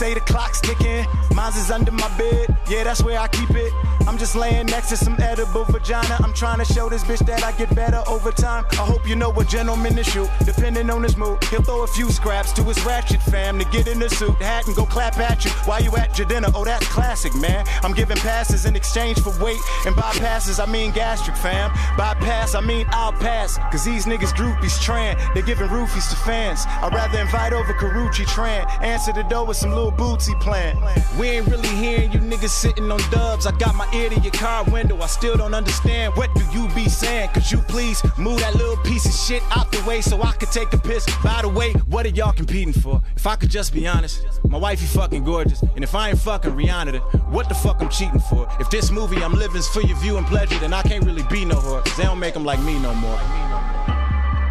say the clock's ticking. Mine's is under my bed, yeah, that's where I keep it. I'm just laying next to some edible vagina. I'm trying to show this bitch that I get better over time. I hope you know what gentleman to shoot. Depending on his mood, he'll throw a few scraps to his ratchet fam to get in the suit, hat, and go clap at you while you at your dinner. Oh, that's classic, man. I'm giving passes in exchange for weight, and bypasses, I mean gastric, fam. Bypass, I mean I'll pass, cause these niggas groupies tran. They giving roofies to fans. I'd rather invite over Karuchi Tran. Answer the door with some little bootsy plan. We ain't really hearing you niggas sitting on dubs. I got my ear to your car window. I still don't understand. What do you be saying? Could you please move that little piece of shit out the way so I could take a piss? By the way, what are y'all competing for? If I could just be honest, my wifey fucking gorgeous. And if I ain't fucking Rihanna, then what the fuck I'm cheating for? If this movie I'm living's for your view and pleasure, then I can't really be no whore. Cause they don't make them like me no more.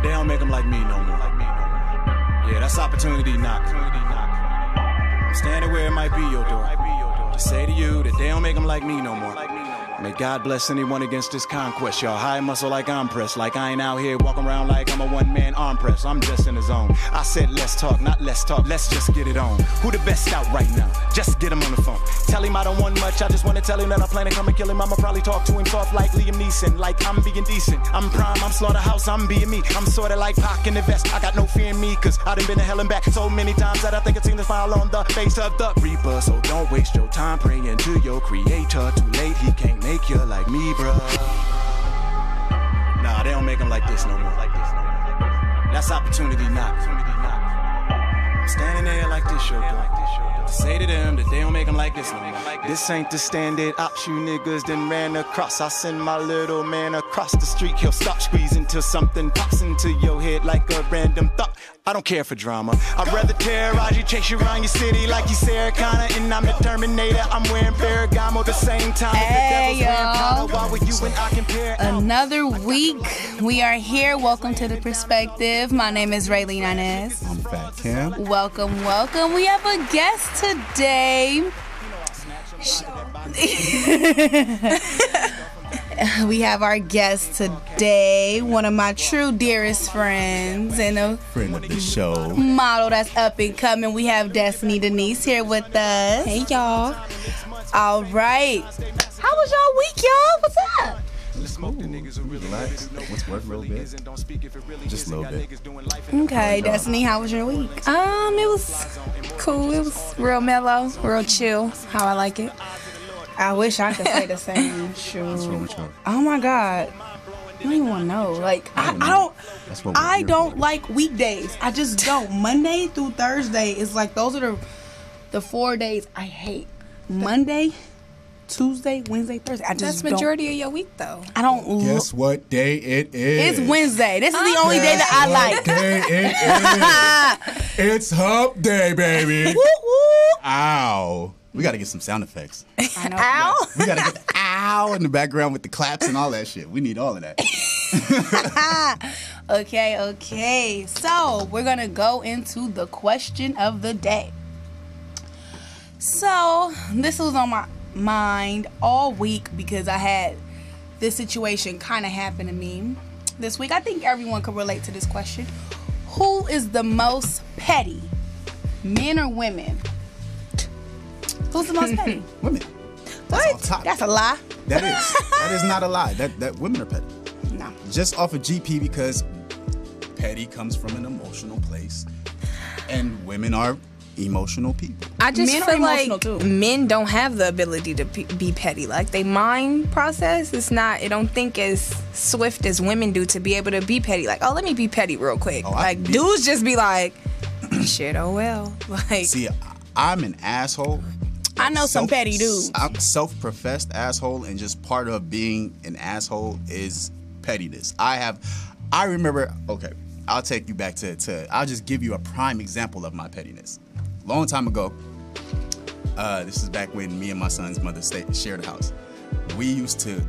They don't make them like me no more. Yeah, that's opportunity knock. I'm standing where it might be your door. To say to you that they don't make them like me no more. May God bless anyone against this conquest, y'all. High muscle like I'm pressed. Like I ain't out here walking around like I'm a one-man arm press. I'm just in the zone. I said let's talk, not less talk. Let's just get it on. Who the best out right now? Just get him on the phone. Tell him I don't want much. I just want to tell him that I plan to come and kill him. I'ma probably talk to him soft like Liam Neeson. Like I'm being decent. I'm prime, I'm Slaughterhouse, I'm being me. I'm sorta like Pac in the vest. I got no fear in me, cause I done been to hell and back so many times that I think it seems to fall on the face of the reaper. So don't waste your time praying to your creator. Too late, he can't make you like me, bruh. Nah, they don't make them like this no more. That's opportunity knock. I'm standing there like this, yo, girl. To say to them that they don't make them like this no more. This ain't the standard ops you niggas done ran across. I send my little man across the street. He'll stop squeezing till something pops into your head like a random thought. I don't care for drama. I'd rather terrorize you, chase you around your city like you Sarah Connor, and I'm the Terminator. I'm wearing Ferragamo the same time. Hey, y'all. Why would you and I compare? Another week. We are here. Welcome to The Perspective. My name is Raylene Inez. I'm Fat Cam. Welcome, welcome. We have a guest today. We have our guest today, one of my true dearest friends and a Friend of the show. model that's up and coming. We have Destiny Denise here with us. Hey, y'all. All right. How was y'all week, y'all? What's up? Relax. What's work real bit? Just a little bit. Okay, Destiny, how was your week? It was cool. It was real mellow, real chill. How I like it. I wish I could say the same. Shoot. What's wrong with y'all? Oh my God. I don't even want to know. Like, I That's what we're I here don't for. like weekdays. I just don't. Monday through Thursday is like, those are the 4 days I hate. Monday, Tuesday, Wednesday, Thursday. I just That's don't. majority of your week, though. I don't. Guess what day it is? It's Wednesday. This is the only day that I like. Day it is. It's hump day, baby. Woo woo. Ow. We got to get some sound effects. I know. Ow. We got to get the ow in the background with the claps and all that shit. We need all of that. Okay. So, we're going to go into the question of the day. So, this was on my mind all week because I had this situation kind of happen to me this week. I think everyone can relate to this question. Who is the most petty, men or women? Who's the most petty? Women. That's off top. That's a lie. That is not a lie. That women are petty. No. Just off of GP, because petty comes from an emotional place, and women are emotional people. I just Men are feel like emotional, too. men don't have the ability to be petty. Like, they mind process is not, it don't think as swift as women do to be able to be petty. Like, oh, let me be petty real quick. Oh, I like, be- dudes just be like, shit, oh well. Like, See, I'm an asshole. I know some petty dudes. I'm self-professed asshole, and just part of being an asshole is pettiness. I remember, okay, I'll take you back to I'll just give you a prime example of my pettiness. Long time ago, this is back when me and my son's mother shared a house. We used to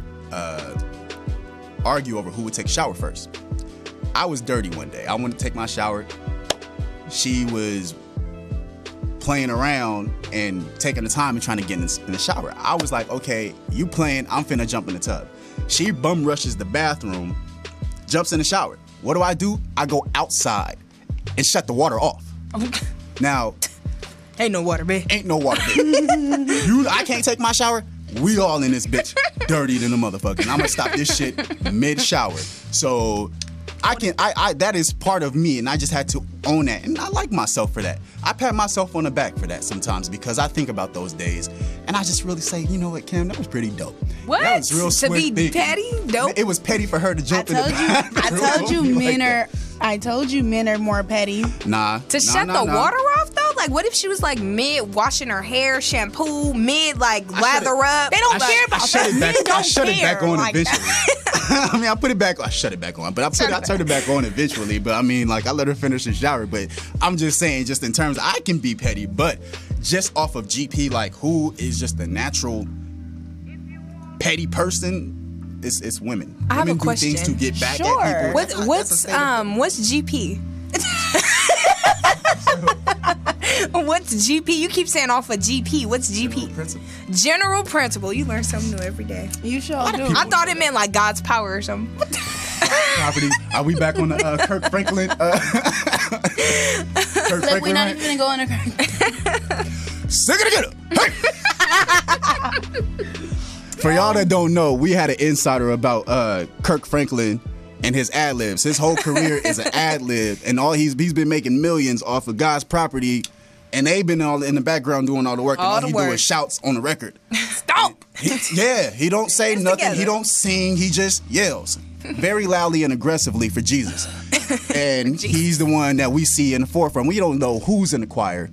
argue over who would take a shower first. I was dirty one day. I wanted to take my shower. She was playing around and taking the time and trying to get in the shower. I was like, okay, you playing, I'm finna jump in the tub. She bum rushes the bathroom, jumps in the shower. What do? I go outside and shut the water off. Now, Ain't no water, babe. Ain't no water, bitch. I can't take my shower. We all in this bitch dirty than a motherfucker. And I'm gonna stop this shit mid-shower. So I that is part of me, and I just had to own that. And I like myself for that. I pat myself on the back for that sometimes because I think about those days, and I just really say, you know what, Kim, that was pretty dope. What? That was real to swift be thinking. petty? Dope. It was petty for her to jump in the bathroom. I told you men Like are. I told you men are more petty. that. Shut the water off though? Like, what if she was like mid washing her hair, shampoo, mid like lather up? They don't care about that. Men don't I shut it back care on like eventually. I mean, I put it back. I shut it back on, but I turned it back on eventually. But I mean, like I let her finish the shower. But I'm just saying, just in terms, I can be petty, but just off of GP, like who is just a natural petty person? It's women. I have Women a question. do things to get back Sure. at people. What's GP? What's GP? You keep saying off of GP. What's GP? Principle. General principle. You learn something new every day. You sure do. I thought it meant like God's power or something. Property. Are we back on the Kirk Franklin? Kirk Look, we're Franklin. not Right? even gonna go in the. Sick of the Hey! For y'all that don't know, we had an insider about Kirk Franklin and his ad libs. His whole career is an ad lib, and he's been making millions off of God's property, and they've been all in the background doing all the work, and all he do is shouts on the record. Stop. He don't say It's nothing. together. He don't sing. He just yells very loudly and aggressively for Jesus. And he's the one that we see in the forefront. We don't know who's in the choir.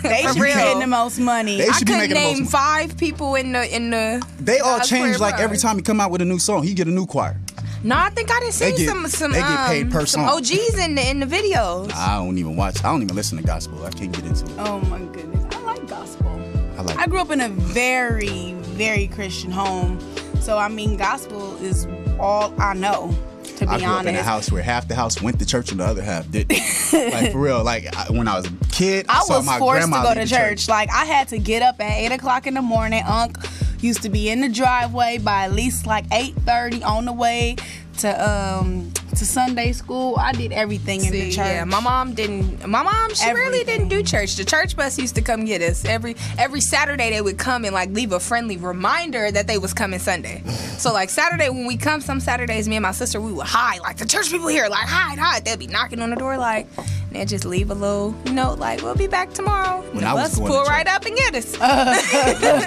They should be real. getting the most money. They I should be couldn't making the most name money. 5 people in the. They all God's change prayer like every bar. time he come out with a new song. He get a new choir. No, I think I didn't see They get- some they get paid per some song. OGs in the videos. I don't even watch. I don't even listen to gospel. I can't get into it. Oh my goodness, I like gospel. I I grew up in a very, very Christian home, so I mean, gospel is all I know. To be I grew honest, up in a house where half the house went to church and the other half didn't. Like for real. Like when I was a kid, I saw was my forced to grandma go leave to the church. Like I had to get up at 8:00 in the morning. Unc used to be in the driveway by at least like 8:30 on the way to Sunday school. I did everything in the church. Yeah, my mom didn't. My mom, she really Everything. didn't do church. The church bus used to come get us every Saturday. They would come and like leave a friendly reminder that they was coming Sunday. So like Saturday when we come, some Saturdays me and my sister we would hide like the church people here like hide. They'd be knocking on the door like, and they'd just leave a little note like we'll be back tomorrow. When The I was bus going to pull church. right up and get us. I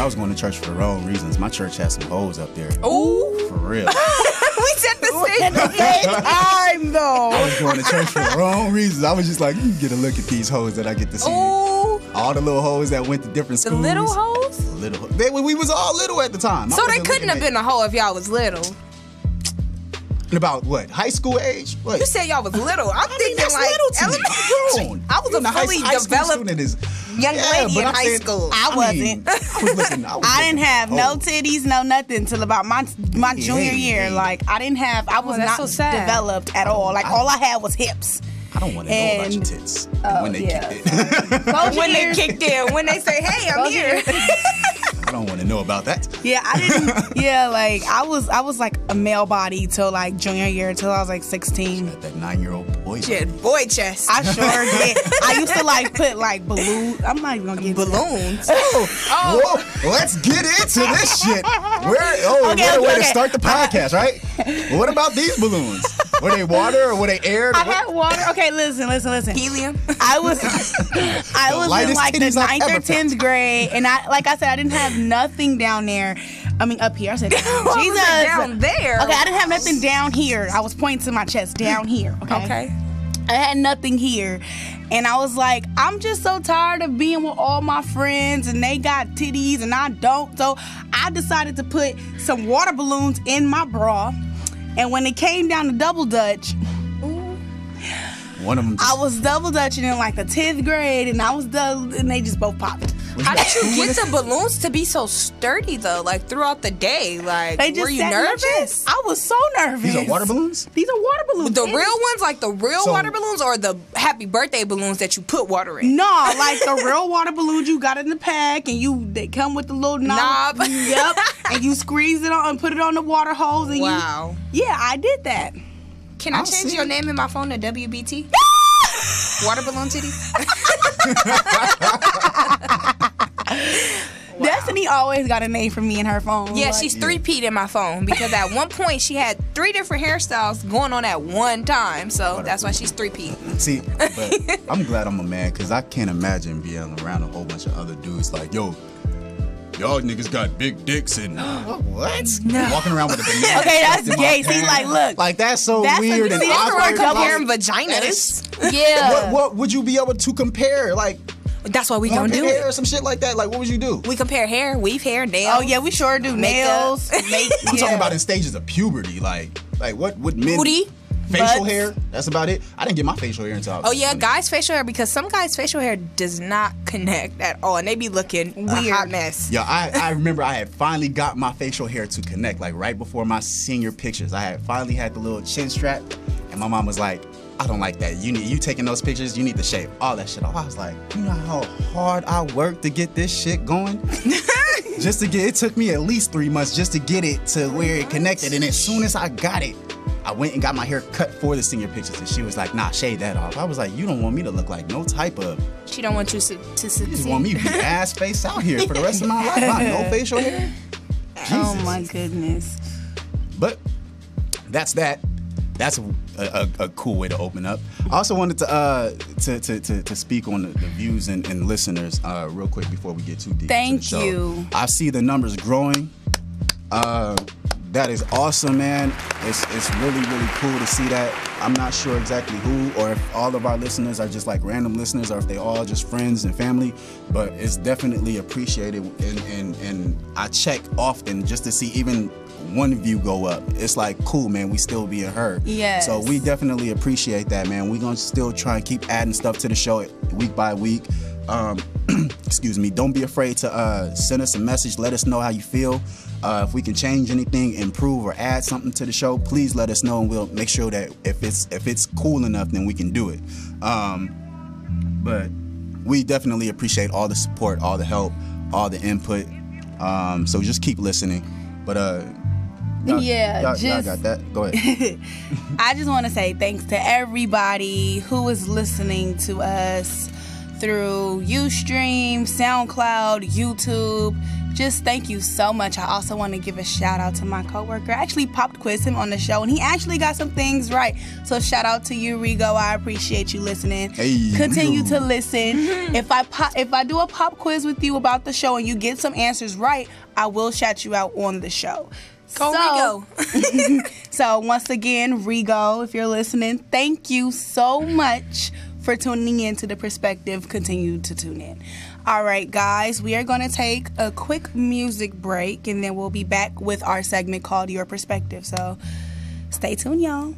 was going to church for the wrong reasons. My church has some hoes up there. Ooh, For real. we said the same thing. Time though. I was going to church for the wrong reasons. I was just like, you can get a look at these hoes that I get to see. Ooh, All the little hoes that went to different the schools. little hoes. Little. We was all little at the time. So they couldn't have been a hoe if y'all was little. About what? High school age? What? You said y'all was little. I'm thinking that's like little to me. elementary. Grown. I was Even a high fully school developed student is, young lady but in I'm high saying- school. I wasn't. I was looking. I didn't have no titties, no nothing till about my junior year. hey. Like I didn't have. I was that's not so sad. developed at all. Like all I had was hips. I don't want to know about your And- tits when they yeah. kicked it. When they kicked in, when they say, "Hey, I'm here," I don't want to know about that. Yeah, I didn't. Yeah, like I was like a male body till like junior year till I was like 16. That 9-year-old boy. shit, boy chest, I sure did. I used to like put like balloons. I'm not even gonna get into that. balloons. Whoa, let's get into this shit. Okay, What a way to okay. start the podcast, right? What about these balloons? Were they water or were they air? I had water. Okay, listen. Helium. I was in lightest like the titties I've 9th or ever felt. 10th grade, and like I said, I didn't have nothing down there. I mean, up here. I said, What was it Jesus. down there? Okay, I didn't have nothing down here. I was pointing to my chest down here. Okay. I had nothing here. And I was like, I'm just so tired of being with all my friends and they got titties and I don't. So I decided to put some water balloons in my bra. And when it came down to double dutch, One of them. I was double dutching in like the 10th grade and and they just both popped. How did you get the balloons to be so sturdy though? Like throughout the day, like They just were you sat in my nervous? chest. I was so nervous. These are water balloons? These are water balloons. The real ones, like the real So- water balloons, or the happy birthday balloons that you put water in? No, like the real water balloons you got in the pack, and they come with the little knob. Knob. Yep. And you squeeze it on and put it on the water hose. And Wow. Yeah, I did that. Can I I'll change see. your name in my phone to WBT? Water balloon titties? Destiny always got a name for me in her phone. Yeah, Like, she's 3P'd in my phone because at one point she had 3 different hairstyles going on at one time. So that's why she's 3P. See, but I'm glad I'm a man because I can't imagine being around a whole bunch of other dudes like, yo, y'all niggas got big dicks and what? Walking around with a banana. Okay, that's in my gay. See, hand. like, look. Like that's so That's weird and see, that's where awkward. Comparing Like, vaginas. Yeah. what would you be able to compare? Like That's why we don't do hair it. or some shit like that. Like what would you do? We compare hair, weave hair, nails. Oh, yeah, we sure do. Makeup. Nails. I'm talking about in stages of puberty. Like what would men? Booty. Facial Butts. hair. That's about it. I didn't get my facial hair until I was Oh yeah, 20. guys' facial hair, because some guys' facial hair does not connect at all, and they be looking a Weird. hot mess. Yeah, I remember I had finally got my facial hair to connect, like right before my senior pictures. I had finally had the little chin strap, and my mom was like, I don't like that. You taking those pictures, you need to shave all that shit off. I was like, you know how hard I worked to get this shit going? Just to get, it took me at least 3 months just to get it to where it connected. And as soon as I got it, I went and got my hair cut for the senior pictures. And she was like, nah, shave that off. I was like, you don't want me to look like no type of, She don't want you to you just succeed. want me to be ass face out here for the rest of my life. I have no facial hair. Oh, Jesus. my goodness. But that's that. That's a cool way to open up. I also wanted to speak on the views and listeners real quick before we get too deep. Thank into the show. you. I see the numbers growing. That is awesome, man. It's really, really cool to see that. I'm not sure exactly who or if all of our listeners are just like random listeners or if they all just friends and family, but it's definitely appreciated. And I check often just to see even one view go up. It's like, cool, man, we still being heard. Yes. So we definitely appreciate that, man. We're going to still try and keep adding stuff to the show week by week. Excuse me. Don't be afraid to send us a message. Let us know how you feel. If we can change anything, improve, or add something to the show, please let us know, and we'll make sure that if it's cool enough, then we can do it. But we definitely appreciate all the support, all the help, all the input. So just keep listening. But y'all got that. Go ahead. I just want to say thanks to everybody who is listening to us through Ustream, SoundCloud, YouTube. Just thank you so much. I also want to give a shout out to my coworker. I actually popped quiz him on the show, and he actually got some things right. So shout out to you, Rigo. I appreciate you listening. Hey, Continue Rigo. to listen. If I do a pop quiz with you about the show and you get some answers right, I will shout you out on the show. Go Rigo. So once again, Rigo, if you're listening, thank you so much for tuning in to The Perspective. Continue to tune in. All right, guys, we are going to take a quick music break, and then we'll be back with our segment called Your Perspective. So stay tuned, y'all.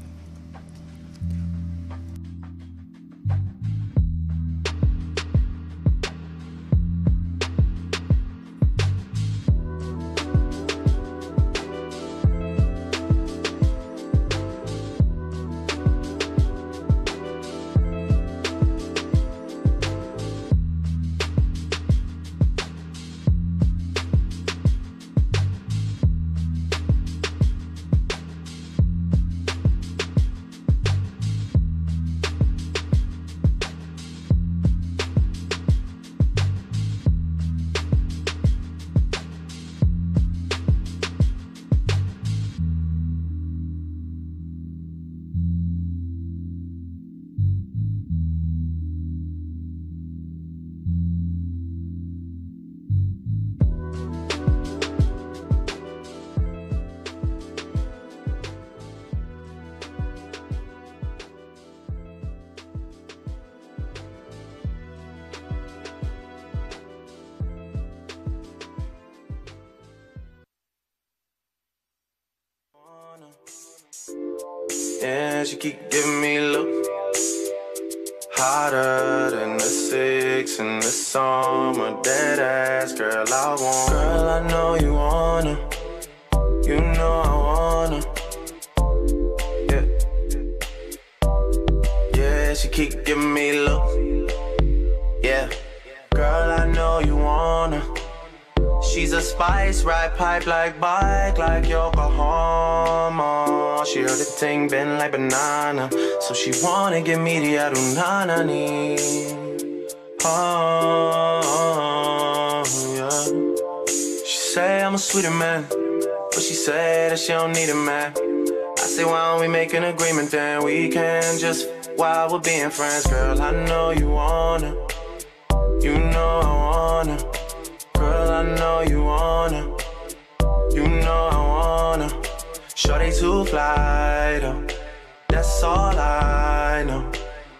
Yeah, she keep giving me look hotter than the 6 in the summer. Dead ass girl, I want. Girl, I know you wanna. You know I wanna. Yeah. Yeah, she keep giving me look. Yeah. Girl, I know you wanna. She's a spice, ride pipe like bike, like Yokohama. small. She heard the thing bend like banana. So she wanna give me the adunanani. Oh, yeah. She say I'm a sweeter man, but she say that she don't need a man. I say, why don't we make an agreement, then we can just, while we're being friends. Girl, I know you wanna, you know I wanna. Girl, I know you wanna, you know I wanna. Shorty too fly though, that's all I know.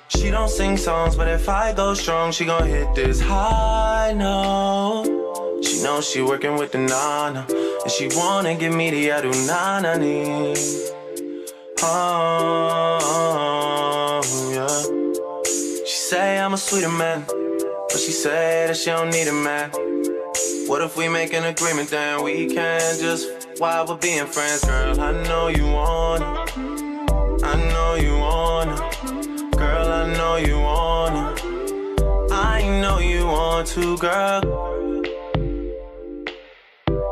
She don't sing songs, but if I go strong, she gon' hit this high note. She knows she working with the nana, and she wanna give me the adunanani. Oh, yeah. She say I'm a sweeter man, but she say that she don't need a man. What if we make an agreement, then we can just, while we're being friends. Girl, I know you wanna, I know you wanna. Girl, I know you wanna, I know you want to, girl.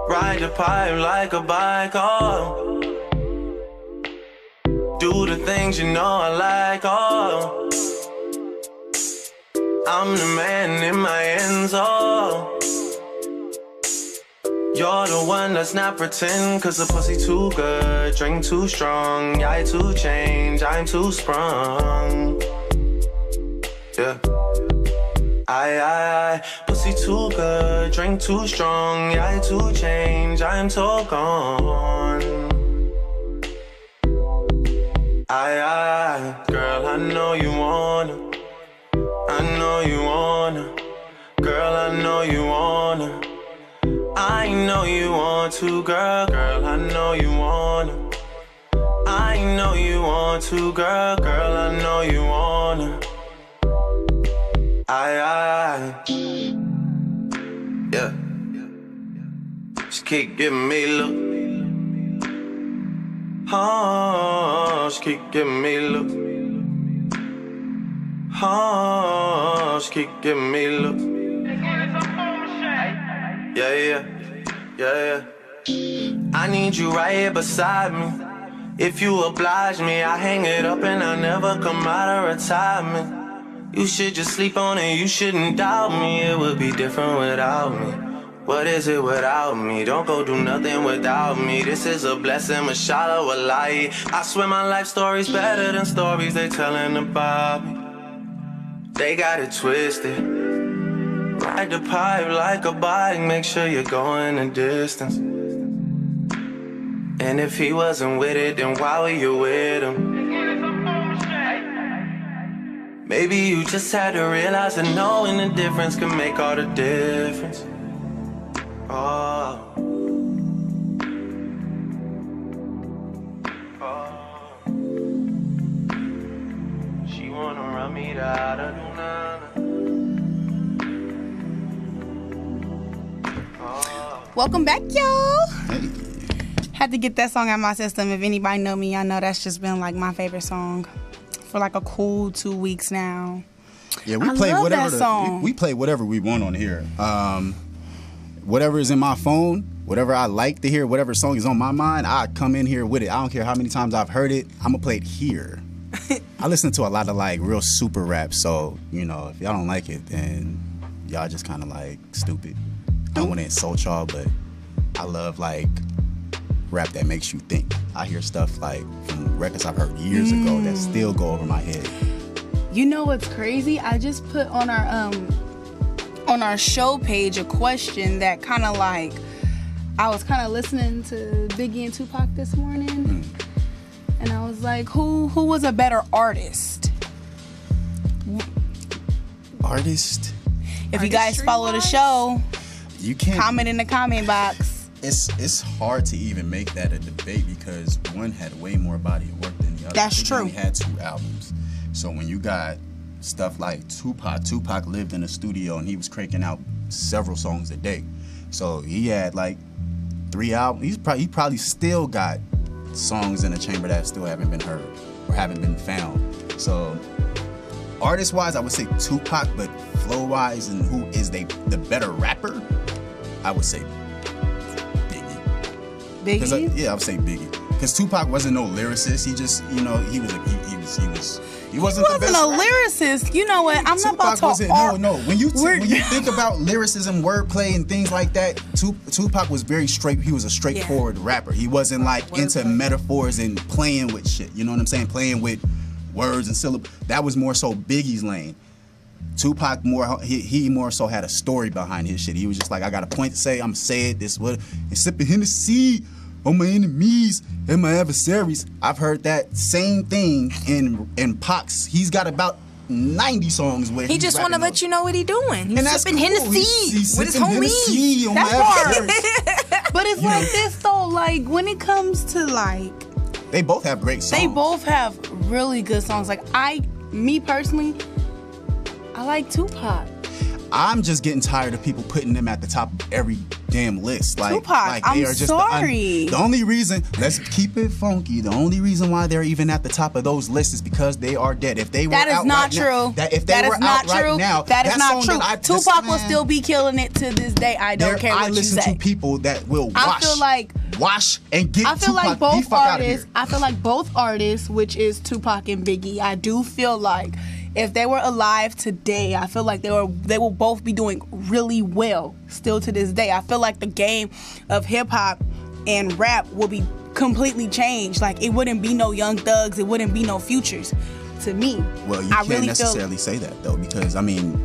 Ride the pipe like a bike, oh. Do the things you know I like, oh. I'm the man in my ends, oh. You're the one that's not pretend, cause the pussy too good, drink too strong. I too change, I'm too sprung. Yeah. I, pussy too good, drink too strong. I too change, I'm too gone. Girl, I know you wanna, I know you wanna. Girl, I know you wanna, I know you want to, girl. Girl, I know you wanna, I know you want to, girl. Girl, I know you wanna. Yeah. She keep giving me look. Oh, she keep giving me look. Oh, she keep giving me look. Yeah. I need you right here beside me. If you oblige me, I hang it up and I never come out of retirement. You should just sleep on it, you shouldn't doubt me. It would be different without me. What is it without me? Don't go do nothing without me. This is a blessing, mashallah, wallahi. I swear my life story's better than stories they telling about me. They got it twisted. Ride the pipe like a bike, make sure you're going the distance. And if he wasn't with it, then why were you with him? Maybe you just had to realize that knowing the difference can make all the difference. Oh. She wanna run me down, Welcome back, y'all. Had to get that song out of my system. If anybody know me, I know that's just been like my favorite song for like a cool 2 weeks now. Yeah, we play whatever we play whatever we want on here. Whatever is in my phone, whatever I like to hear, whatever song is on my mind, I come in here with it. I don't care how many times I've heard it, I'm gonna play it here. I listen to a lot of like real super rap, so you know, if y'all don't like it, then y'all just kind of like stupid. I don't want to insult y'all, but I love like rap that makes you think. I hear stuff like from records I've heard years ago that still go over my head. You know what's crazy? I just put on our show page a question that kind of like, I was kind of listening to Biggie and Tupac this morning, and I was like, who was a better artist? Artist? If you guys follow the show, you can't comment in the comment box. It's hard to even make that a debate because one had way more body of work than the other. That's true. He had 2 albums. So when you got stuff like Tupac lived in a studio and he was cranking out several songs a day. So he had like 3 albums. He probably still got songs in the chamber that still haven't been heard or haven't been found. So artist-wise, I would say Tupac, but flow-wise and who is the better rapper, I would say Biggie. Biggie? I would say Biggie. because Tupac wasn't no lyricist. He just, he wasn't the wasn't best a rapper. lyricist. You know what? I'm not about Tupac to wasn't. No. When you think about lyricism, wordplay, and things like that, Tupac was very straight. He was a straightforward rapper. He wasn't like into metaphors and playing with shit. You know what I'm saying? Playing with words and syllables. That was more so Biggie's lane. Tupac he more so had a story behind his shit. He was just like, I got a point to say. I'm say it. This what and sipping Hennessy on my enemies and my adversaries. I've heard that same thing in Pac's. He's got about 90 songs where he just want to let you know what he doing. He's sipping cool. Hennessy He's with his sipping homies. Hennessy on That's my hard. adversaries. But it's like this though, like when it comes to like, They both have great songs. they both have really good songs. Like me personally, I like Tupac. I'm just getting tired of people putting them at the top of every damn list. Like, Tupac, they I'm are just sorry. The only reason, let's keep it funky. The only reason why they're even at the top of those lists is because they are dead. If they were That is out not right true. Now, if they That were is not out true. right now, That is not song true. that Tupac will still be killing it to this day. I don't care what I you listen say. to people that will I feel like wash and get I feel Tupac like the both fuck out of here. artists. I feel like both artists, which is Tupac and Biggie. I do feel like if they were alive today, I feel like they will both be doing really well still to this day. I feel like the game of hip hop and rap will be completely changed. Like it wouldn't be no Young Thugs, it wouldn't be no Futures. To me, Well, you I can't really necessarily say that though, because I mean,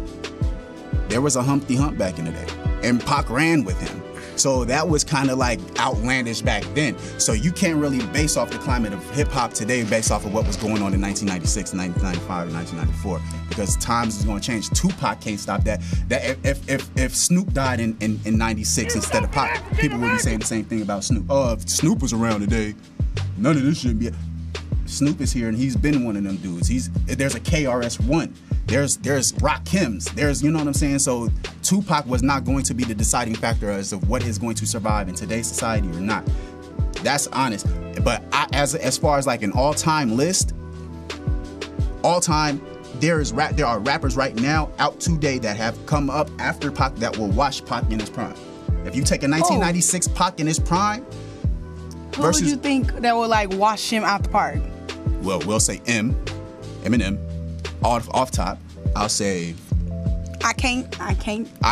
there was a Humpty Hump back in the day, and Pac ran with him. So that was kind of like outlandish back then. So you can't really base off the climate of hip hop today based off of what was going on in 1996, 1995, and 1994, because times is going to change. Tupac can't stop that. That if Snoop died in 96 instead of Pac, people would be saying the same thing about Snoop. Oh, if Snoop was around today, none of this shouldn't be. Snoop is here and he's been one of them dudes. There's a KRS-One. There's Rakims. There's, you know what I'm saying? So Tupac was not going to be the deciding factor as of what is going to survive in today's society or not. That's honest. But as far as like an all-time list, there are rappers right now out today that have come up after Pac that will wash Pac in his prime. If you take a 1996 Pac in his prime Who versus, would you think that would like wash him out the park? well, we'll say Eminem. Off top, I'll say. I can't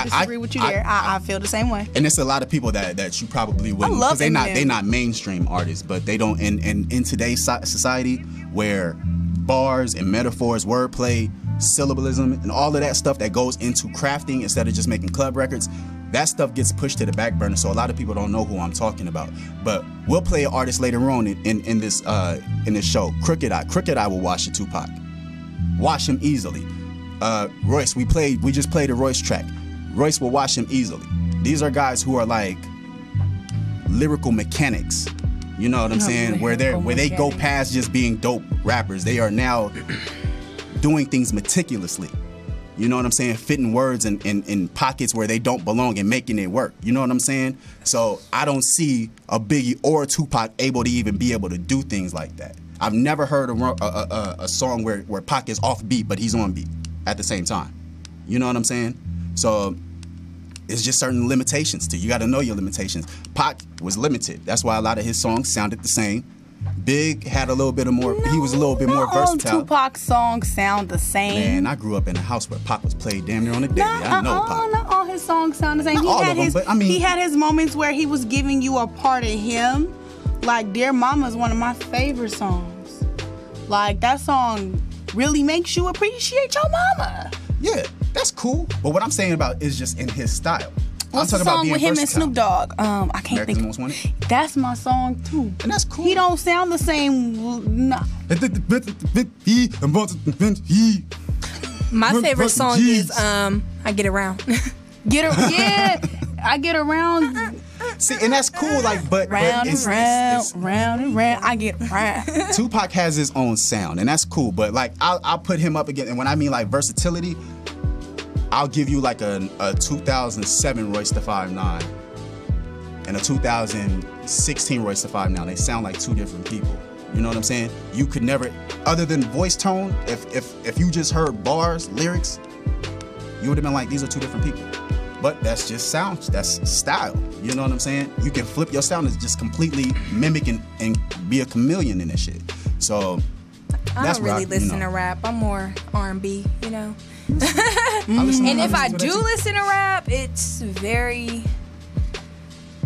disagree with you there. I feel the same way. And there's a lot of people that you probably wouldn't, love because Eminem. they're not mainstream artists, but they don't in today's society where bars and metaphors, wordplay, syllabalism, and all of that stuff that goes into crafting instead of just making club records, that stuff gets pushed to the back burner. So a lot of people don't know who I'm talking about. But we'll play an artist later on in this show. Crooked Eye will wash the Tupac. Wash him easily. Royce, we just played a Royce track. Royce will wash him easily. These are guys who are like lyrical mechanics. You know what I'm saying? Where they go past just being dope rappers. They are now doing things meticulously. You know what I'm saying? Fitting words in pockets where they don't belong and making it work. You know what I'm saying? So I don't see a Biggie or a Tupac able to even be able to do things like that. I've never heard a song where Pac is off beat, but he's on beat at the same time. You know what I'm saying? So it's just certain limitations to you. You got to know your limitations. Pac was limited. That's why a lot of his songs sounded the same. Big had a little bit of more. He was a little bit more versatile. All Tupac's songs sound the same. Man, I grew up in a house where Pac was played damn near on the daily. I know Pac. Not all his songs sound the same. Not all of them, but I mean, he had his moments where he was giving you a part of him. Like Dear Mama is one of my favorite songs. Like that song really makes you appreciate your mama. Yeah, that's cool. But what I'm saying about is just in his style. What's I'm the talking about song being with him versatile. and Snoop Dogg? I can't America's think. Most Wanted? That's my song too. And that's cool. He don't sound the same. Nah. My favorite song is I Get Around. I get around. See, and that's cool, like, but Round it's, and round, it's, round and round. I get around. Tupac has his own sound, and that's cool. But like, I'll put him up again. And when I mean like versatility, I'll give you like a 2007 Royce da 5'9" and a 2016 Royce da 5'9". They sound like two different people. You know what I'm saying? You could never, other than voice tone, if you just heard bars, lyrics, you would have been like, these are two different people. But that's just sound. That's style. You know what I'm saying? You can flip your sound and just completely mimic and be a chameleon in that shit. So I that's don't really listen to rap. I'm more R&B, you know. And if I do listen to rap, it's very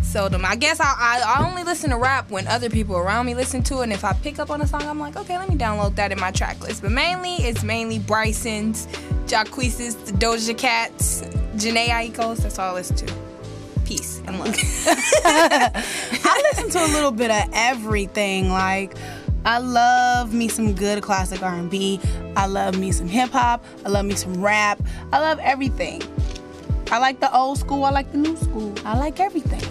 seldom. I guess I only listen to rap when other people around me listen to it. And if I pick up on a song, I'm like, okay, let me download that in my track list. But it's mainly Bryson's, Jacquees's, the Doja Cat's, Janae Aiko's. That's all I listen to. Peace and love. I listen to a little bit of everything. Like, I love me some good classic R&B. I love me some hip hop. I love me some rap. I love everything. I like the old school. I like the new school. I like everything.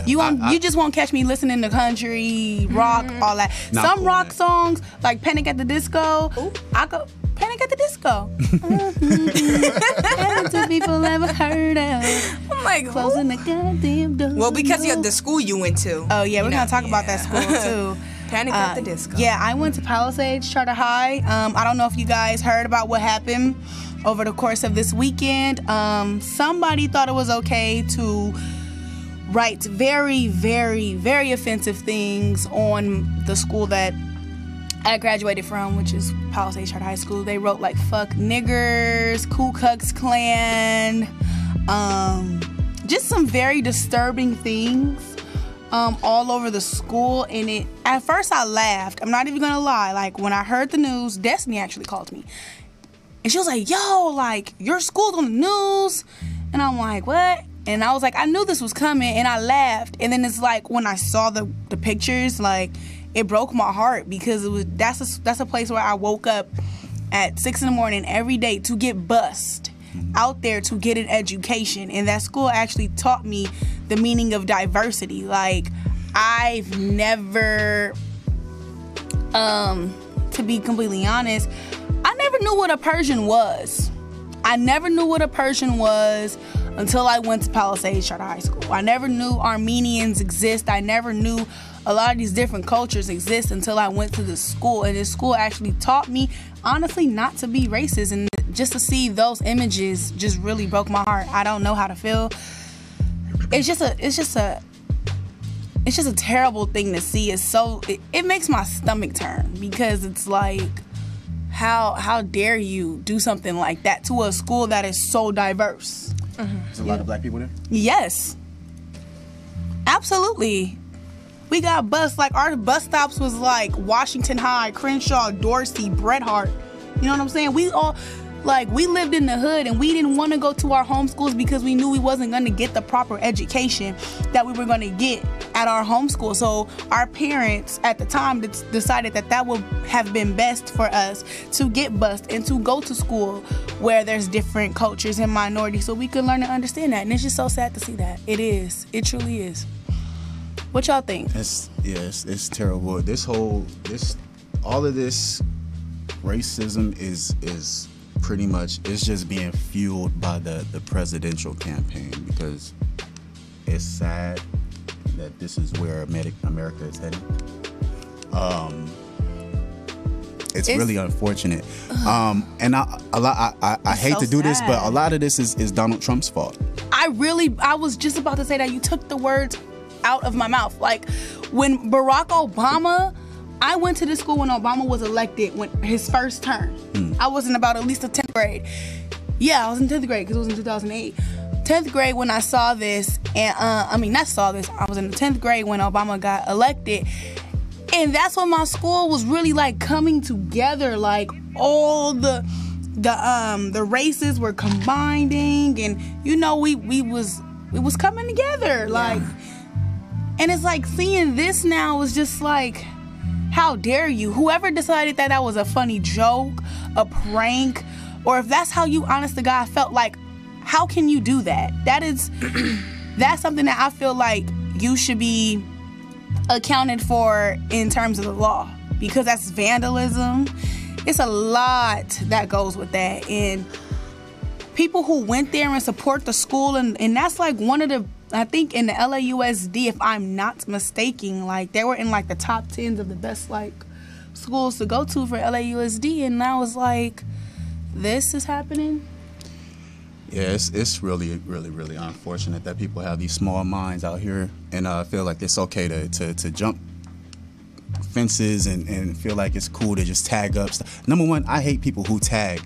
Yeah. You just won't catch me listening to country, rock, all that. Some cool, rock man. songs, like Panic at the Disco. Ooh. I go Panic at the Disco. Haven't two people ever heard of. I'm like, Closing the goddamn door. well, because of the school you went to. Oh yeah, we're gonna talk about that school too. Panic at the Disco. Yeah, I went to Palisades Charter High. I don't know if you guys heard about what happened over the course of this weekend. Somebody thought it was okay to write very, very, very offensive things on the school that I graduated from, which is Palisades Charter High School. They wrote like "fuck niggers," "Ku Klux Klan," just some very disturbing things. All over the school, and at first I laughed. I'm not even gonna lie. Like, when I heard the news, Destiny actually called me, and she was like, "Yo, like, your school's on the news," and I'm like, "What?" And I was like, I knew this was coming, and I laughed. And then it's like, when I saw the pictures, like, it broke my heart, because that's a place where I woke up at 6 a.m. every day to get bussed out there to get an education. And that school actually taught me the meaning of diversity. Like, I've never, to be completely honest, I never knew what a Persian was. I never knew what a Persian was until I went to Palisades Charter High School. I never knew Armenians exist. I never knew a lot of these different cultures exist until I went to this school. And this school actually taught me, honestly, not to be racist. And just to see those images just really broke my heart. I don't know how to feel. It's just a terrible thing to see. It makes my stomach turn, because it's like, how dare you do something like that to a school that is so diverse? There's a lot of black people there? Yes. Absolutely. We got bus, like, our bus stops was like Washington High, Crenshaw, Dorsey, Bret Hart. You know what I'm saying? We lived in the hood, and we didn't want to go to our home schools because we knew we wasn't going to get the proper education that we were going to get at our home school. So our parents at the time decided that would have been best for us to get bused and to go to school where there's different cultures and minorities, so we could learn and understand that. And it's just so sad to see that. It is. It truly is. What y'all think? It's terrible. All of this racism is pretty much, it's just being fueled by the presidential campaign, because it's sad that this is where America is heading. It's really unfortunate. And I hate so to do this, sad. but a lot of this is Donald Trump's fault. I was just about to say that. You took the words out of my mouth. Like, when Barack Obama, I went to this school when Obama was elected, when his first term. I was in about at least the 10th grade. Yeah, I was in 10th grade, because it was in 2008. 10th grade when I saw this, and I was in the 10th grade when Obama got elected. And that's when my school was really, like, coming together. Like, all the races were combining, and, you know, we was coming together. Like, and it's like, seeing this now is just like, how dare you? Whoever decided that was a funny joke, a prank, or if that's how you, honest to God, felt, like, how can you do that? That's something that I feel like you should be accounted for in terms of the law, because that's vandalism. It's a lot that goes with that. And people who went there and support the school, and that's like one of the, I think in the LAUSD, if I'm not mistaken, like, they were in like the top 10s of the best, like, schools to go to for LAUSD. And I was like, this is happening. Yeah, it's really, really, really unfortunate that people have these small minds out here and feel like it's okay to jump fences and feel like it's cool to just tag up stuff. Number one, I hate people who tag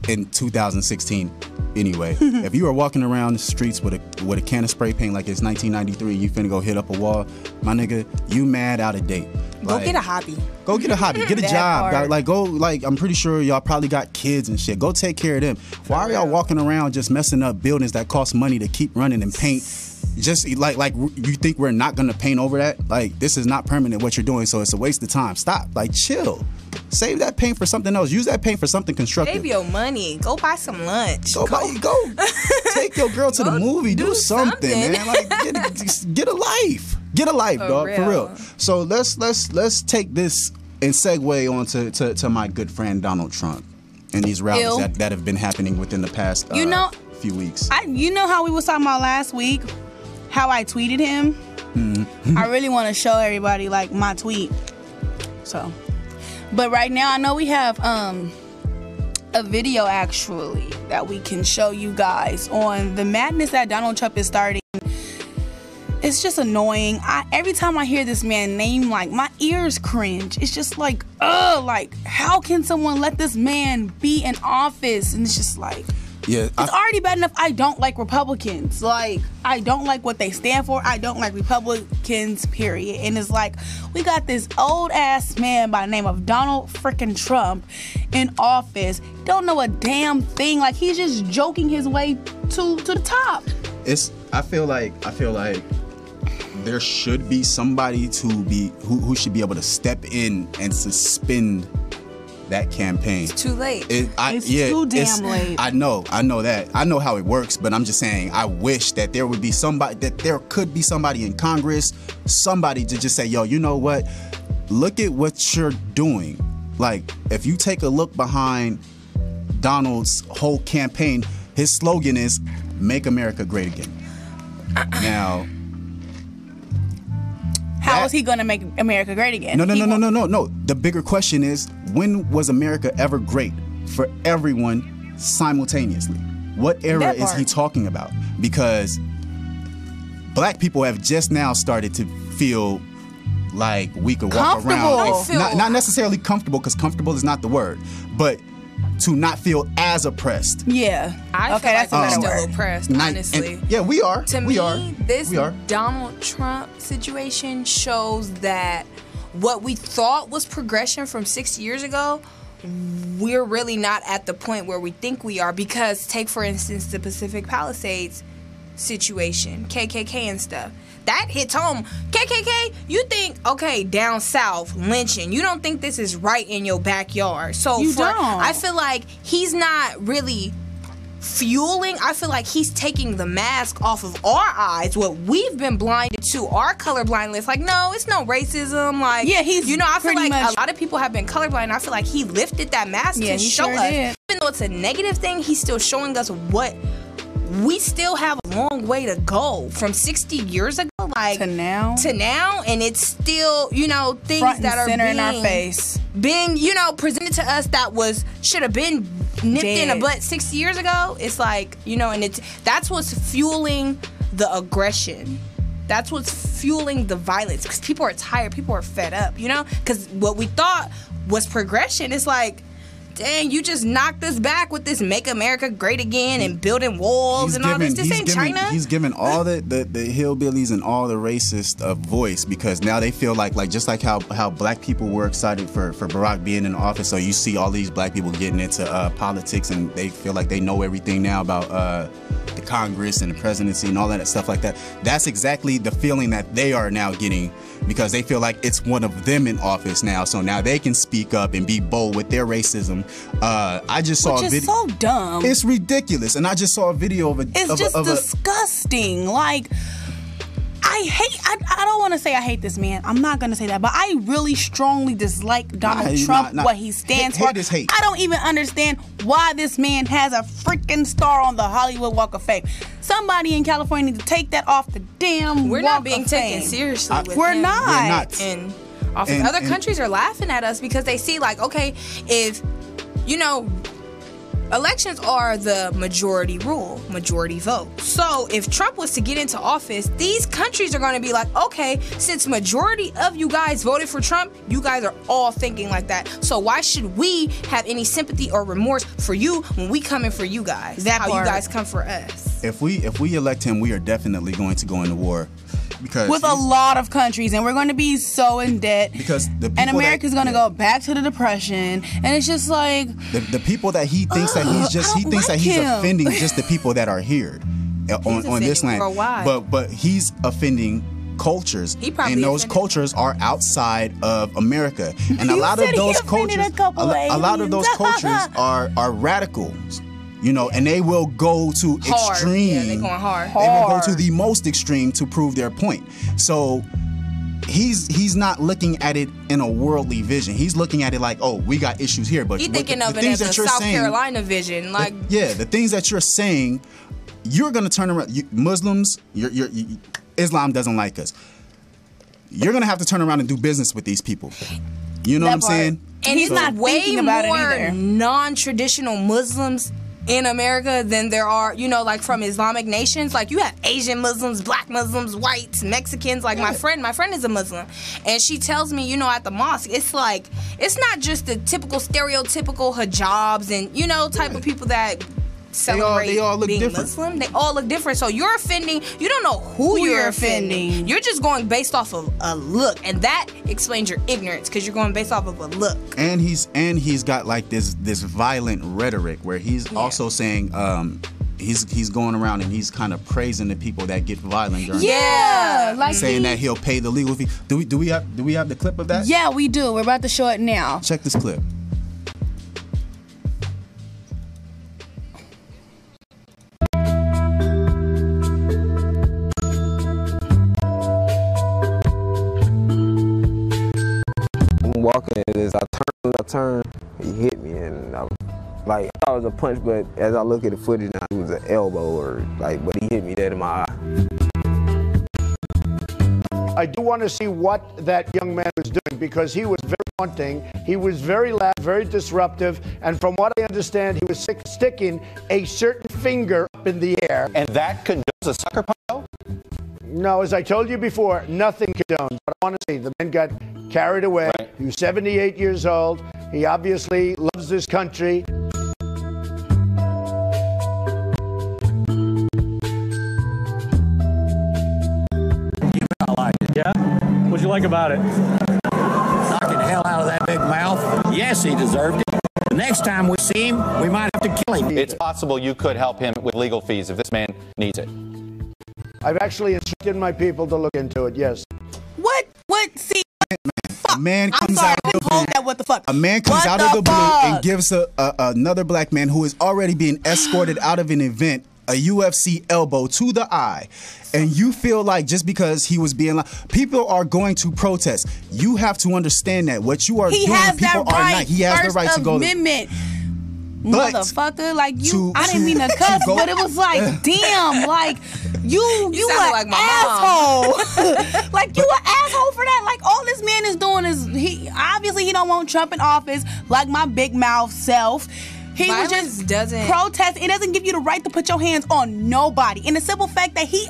in 2016 anyway. If you are walking around the streets with a can of spray paint like it's 1993, you finna go hit up a wall, my nigga, you mad out of date. Go get a hobby. Go get a hobby. Get a That job. part. Like I'm pretty sure y'all probably got kids and shit. Go take care of them. Why are y'all walking around just messing up buildings that cost money to keep running and paint? Just like you think we're not gonna paint over that? Like, this is not permanent what you're doing, so it's a waste of time. Stop. Like, chill. Save that paint for something else. Use that paint for something constructive. Save your money. Go buy some lunch. Go take your girl to the movie. Do something, something. man. Like, get a life. Get a life, dog. For real. So let's take this and segue on to my good friend Donald Trump and these rallies that have been happening within the past few weeks. You know how we was talking about last week, how I tweeted him? I really want to show everybody like my tweet. So, but right now I know we have a video actually that we can show you guys on the madness that Donald Trump is starting. It's just annoying. Every time I hear this man name, like, my ears cringe. It's just like, like, how can someone let this man be in office? And it's just like, it's already bad enough I don't like Republicans. Like, I don't like what they stand for. I don't like Republicans, period. And it's like, we got this old ass man by the name of Donald freaking Trump in office. Don't know a damn thing. Like, he's just joking his way to the top. I feel like there should be somebody who should be able to step in and suspend that campaign. It's too late. It's too damn late. I know that. I know how it works, but I'm just saying, I wish that there would be somebody, that there could be somebody in Congress, somebody to just say, yo, you know what? Look at what you're doing. Like, if you take a look behind Donald's whole campaign, his slogan is "Make America Great Again." Now, how is he gonna make America great again? No. The bigger question is, when was America ever great for everyone simultaneously? What era is he talking about? Because black people have just now started to feel like we could walk around. Not necessarily comfortable, because comfortable is not the word, but to not feel as oppressed. Yeah. I feel like we're still oppressed, honestly. We are. To me, this Donald Trump situation shows that what we thought was progression from 6 years ago, we're really not at the point where we think we are. Because take, for instance, the Pacific Palisades situation, KKK and stuff. That hits home. KKK, you think, okay, down south, lynching. You don't think this is right in your backyard. So I feel like he's not really fueling. I feel like he's taking the mask off of our eyes, what we've been blinded to, our colorblindness. Like, no, it's no racism. Like, yeah, I feel like a lot of people have been colorblind. I feel like he lifted that mask to show us. Even though it's a negative thing, he's still showing us what we still have a long way to go from 60 years ago, like to now, and it's still, things front and that are center being in our face, being, presented to us that should have been nipped in a butt 60 years ago. It's like, and that's what's fueling the aggression. That's what's fueling the violence, because people are tired, people are fed up, because what we thought was progression is like, dang, you just knocked us back with this "Make America Great Again" and building walls and all this. This ain't China. He's giving all the hillbillies and all the racists a voice, because now they feel like just like how black people were excited for Barack being in office. So you see all these black people getting into politics, and they feel like they know everything now about the Congress and the presidency and all that stuff like that. That's exactly the feeling that they are now getting, because they feel like it's one of them in office now. So now they can speak up and be bold with their racism. I just saw a video. Which is so dumb. It's ridiculous. And I just saw a video of It's just disgusting. Like, I don't want to say I hate this man. I'm not going to say that. But I really strongly dislike Donald Trump, what he stands for. Hate is hate. I don't even understand why this man has a freaking star on the Hollywood Walk of Fame. Somebody in California need to take that off the damn We're Walk not being of taken Fame. seriously with We're him. not. And other countries are laughing at us because they see, like, okay, if, elections are the majority rule, majority vote. So if Trump was to get into office, these countries are going to be like, okay, since majority of you guys voted for Trump, you guys are all thinking like that. So why should we have any sympathy or remorse for you when we come in for you guys? That how part. you guys come for us. If we elect him, we are definitely going to go into war. Because with a lot of countries, and we're going to be so in debt. Because the people and America's going to go back to the Depression, and it's just like the people that he thinks that he's offending just the people that are here on this land. Worldwide. But he's offending cultures, and those cultures are outside of America, and a lot of those cultures, a lot of those cultures are radicals. You know, and they will go to extreme. Yeah, they're going hard. They will go to the most extreme to prove their point. So he's not looking at it in a worldly vision. He's looking at it like, oh, we got issues here, but he's thinking the of it things as a that you're South saying, Carolina vision. Like, the things that you're saying, you're gonna turn around. Muslims, Islam doesn't like us. You're gonna have to turn around and do business with these people. You know what I'm saying? And he's not thinking about it either. Non-traditional Muslims in America than there are, you know, like from Islamic nations. Like you have Asian Muslims, black Muslims, whites, Mexicans. Like my friend is a Muslim, and she tells me, you know, at the mosque, it's like, it's not just the typical stereotypical hijabs and, you know, type of people that celebrate they all look being different. Muslim. They all look different. So you're offending, you don't know who you're offending. You're just going based off of a look, and that explains your ignorance, because you're going based off of a look. And he's got like this violent rhetoric where he's also saying he's going around and he's kind of praising the people that get violent during like saying that he'll pay the legal fee. Do we have the clip of that? Yeah, we do. We're about to show it now. Check this clip. Walking in this, I turned, he hit me, and I thought it was a punch, but as I look at the footage now, it was an elbow but he hit me dead in my eye. I do want to see what that young man was doing, because he was very taunting, he was very loud, very disruptive, and from what I understand, he was sticking a certain finger up in the air. And that condones a sucker punch? No, as I told you before, nothing condones. But I want to see, the man got carried away. Right. He was 78 years old. He obviously loves this country. I liked it. Yeah? What'd you like about it? Knocking the hell out of that big mouth. Yes, he deserved it. The next time we see him, we might have to kill him. It's possible you could help him with legal fees if this man needs it. I've actually instructed my people to look into it, yes. What? See, A man comes sorry, out of the hold blue. that, what the fuck? A man comes What out of the blue fuck? and gives another black man who is already being escorted out of an event a UFC elbow to the eye. And you feel like just because he was being people are going to protest. You have to understand that what you are He doing, has people that are right. not. He has the right to go. Amendment. But motherfucker, like you, I to- didn't mean to cuss, go- but it was like, damn, like you sounded an like my asshole. Like you an asshole for that. Like all this man is doing is he don't want Trump in office. Like my big mouth self. He was Violence just doesn't protest. It doesn't give you the right to put your hands on nobody. And the simple fact that he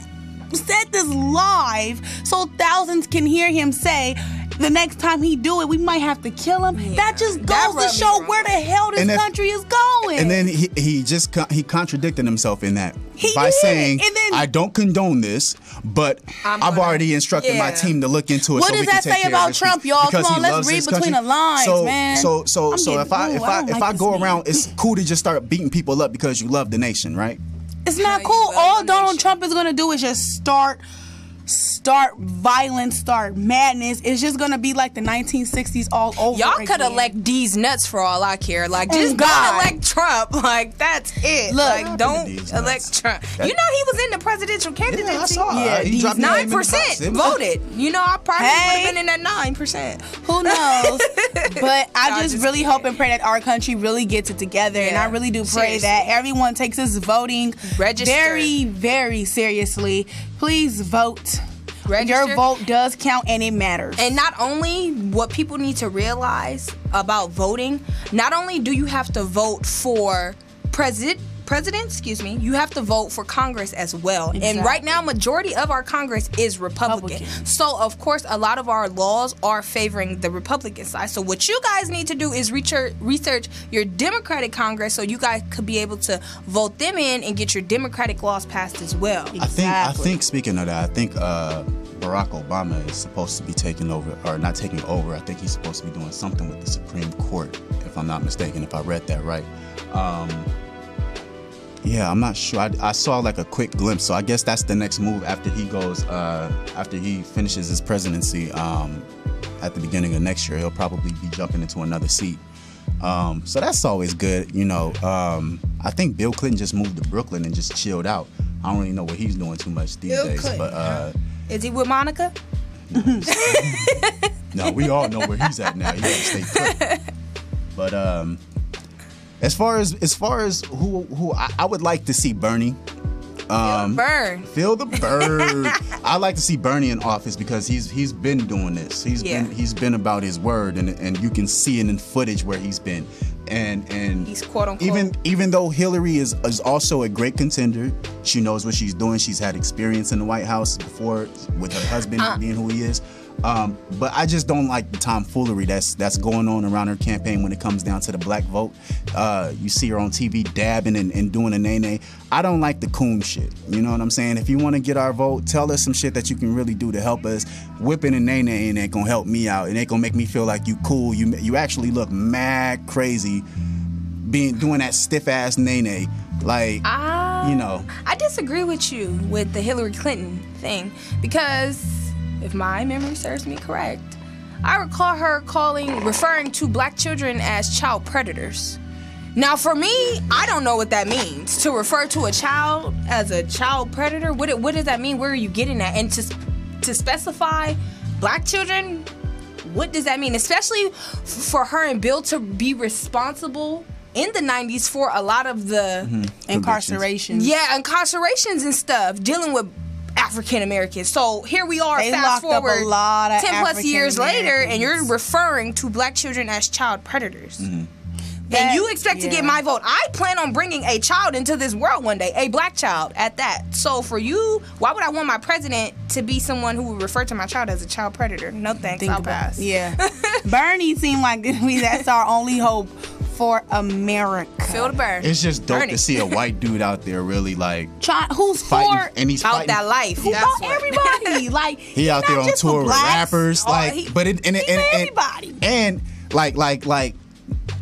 said this live so thousands can hear him say, the next time he do it, we might have to kill him. Yeah. That just That goes to rubbed me show wrong. where the hell this country is going. And then he contradicted himself in that He by did. saying, And then- I don't condone this, but I've already instructed my team to look into it. What so does we can that take say care of about this Trump, piece. y'all? Because Come on, he let's loves read this between country. the lines, man. So I'm getting- if I ooh, I don't like go this around, it's cool to just start beating people up because you love the nation, right? It's not cool. All Donald Trump is gonna do is just start violence, start madness. It's just gonna be like the 1960s all over. Y'all could again. elect D's nuts for all I care. Like, Oh, just God. don't elect Trump. Like, that's it. Look, like, don't elect Trump. You know he was in the presidential candidacy. I saw it. Yeah, He dropped his name in the box. 9% voted. You know, I probably would Hey. have been in that 9%. Who knows? But I just really kidding. hope and pray that our country really gets it together. And I really do pray Seriously. that everyone takes this voting Register. very, very seriously. Please vote. Register. Your vote does count and it matters. And not only what people need to realize about voting, not only do you have to vote for president, you have to vote for Congress as well. Exactly. And right now, majority of our Congress is Republican. So, of course, a lot of our laws are favoring the Republican side. So what you guys need to do is research your Democratic Congress so you guys could be able to vote them in and get your Democratic laws passed as well. I think speaking of that, I think Barack Obama is supposed to be taking over, or not taking over. I think he's supposed to be doing something with the Supreme Court, if I'm not mistaken, if I read that right. Yeah, I'm not sure. I saw like a quick glimpse, so I guess that's the next move after he goes, after he finishes his presidency at the beginning of next year. He'll probably be jumping into another seat. So that's always good, you know. I think Bill Clinton just moved to Brooklyn and just chilled out. I don't really know what he's doing too much these days. Clinton, but is he with Monica? No, we all know where he's at now. He got to stay put. But as far as who I would like to see Bernie. Feel the burn. I like to see Bernie in office because he's been doing this. He's been about his word, and you can see it in footage where he's been. And he's quote unquote. Even though Hillary is also a great contender, she knows what she's doing. She's had experience in the White House before with her husband being who he is. But I just don't like the tomfoolery that's going on around her campaign when it comes down to the black vote. You see her on TV dabbing and doing a nay-nay. I don't like the coon shit. You know what I'm saying? If you want to get our vote, tell us some shit that you can really do to help us. Whipping a nay-nay ain't gonna help me out. It ain't gonna make me feel like you cool. You actually look mad crazy doing that stiff-ass nay-nay. Like, you know. I disagree with you with the Hillary Clinton thing because if my memory serves me correct, I recall her referring to black children as child predators. Now, for me, I don't know what that means. To refer to a child as a child predator, what does that mean? Where are you getting at? And to specify black children, what does that mean? Especially for her and Bill to be responsible in the 90s for a lot of the incarcerations. Yeah, incarcerations and stuff, dealing with African Americans. So here we are, fast forward 10 plus years later, and you're referring to black children as child predators. And you expect to get my vote. I plan on bringing a child into this world one day, a black child at that. So for you, why would I want my president to be someone who would refer to my child as a child predator? No thanks, I'll pass. Yeah. Bernie seemed like that's our only hope for America. Feel the burn. It's just dope to see a white dude out there really like who's fighting, and he's out fighting that life. He fought everybody. Like he out there on tour with rappers, everybody. And like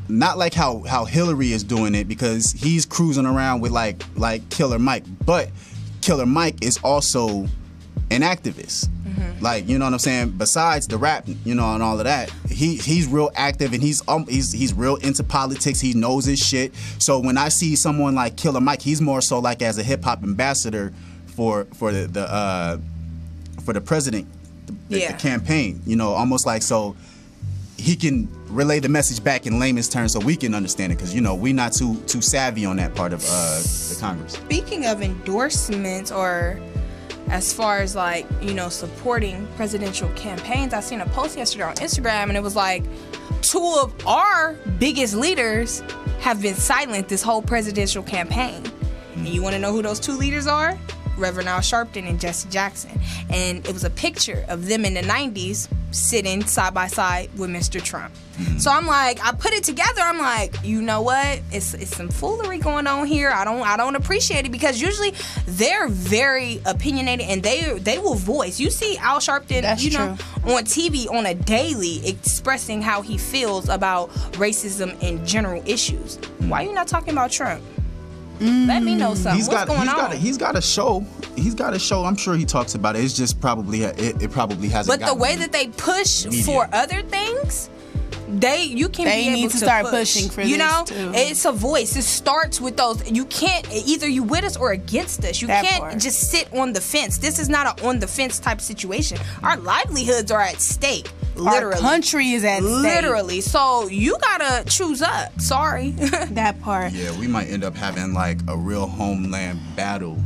not like how Hillary is doing it because he's cruising around with like Killer Mike, but Killer Mike is also an activist. Like, you know what I'm saying? Besides the rap, you know, and all of that, he's real active and he's real into politics. He knows his shit. So when I see someone like Killer Mike, he's more so like as a hip hop ambassador for the president, the campaign. You know, almost like so he can relay the message back in layman's terms so we can understand it because you know we're not too savvy on that part of the Congress. Speaking of endorsements or as far as like, you know, supporting presidential campaigns, I seen a post yesterday on Instagram and it was like 2 of our biggest leaders have been silent this whole presidential campaign. And you want to know who those 2 leaders are? Reverend Al Sharpton and Jesse Jackson. And it was a picture of them in the 90s sitting side by side with Mr. Trump. So I'm like, I put it together. I'm like, you know what? It's some foolery going on here. I don't appreciate it because usually they're very opinionated and they will voice. You see Al Sharpton, know, on TV on a daily expressing how he feels about racism and general issues. Why are you not talking about Trump? Let me know something. What's going on? He's got a show. He's got a show. I'm sure he talks about it. It's just probably it probably hasn't. But the way that they push for other things, they need to start pushing for you this know too. It's a voice. It starts with those. You can't either you with us or against us. You can't just sit on the fence. This is not an on the fence type situation. Our livelihoods are at stake. Literally. Our country is at stake. Literally. So you gotta choose up. Sorry. That part. Yeah, we might end up having like a real homeland battle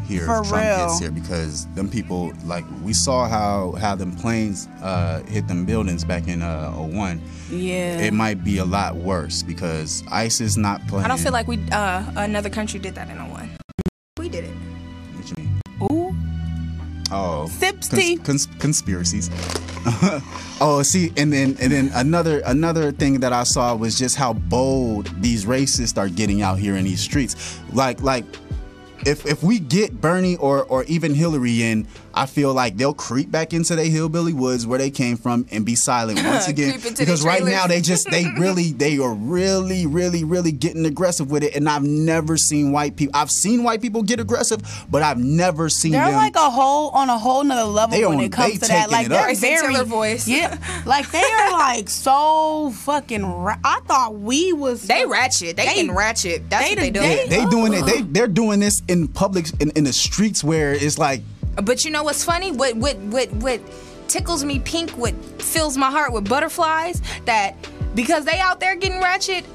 here For if Trump real. gets here, because them people, like, we saw how them planes hit them buildings back in 01. Yeah. It might be a lot worse because ICE is not playing. I don't feel like we another country did that in 01. We did it. What you mean? Ooh. Oh, Sips tea. Conspiracies. Oh, see, and then another thing that I saw was just how bold these racists are getting out here in these streets. Like if we get Bernie or even Hillary in, I feel like they'll creep back into their hillbilly woods where they came from and be silent once again. Because right now they are really getting aggressive with it. And I've never seen white people. I've seen white people get aggressive, but I've never seen They're them. like on a whole nother level when it comes to that. Like they're very voice. Yeah, like they are like so fucking. I thought we was. They ratchet. They can ratchet. That's what they do. They doing it. They're doing this in public in the streets where it's like. But you know what's funny? What tickles me pink, what fills my heart with butterflies, that because they out there getting ratchet,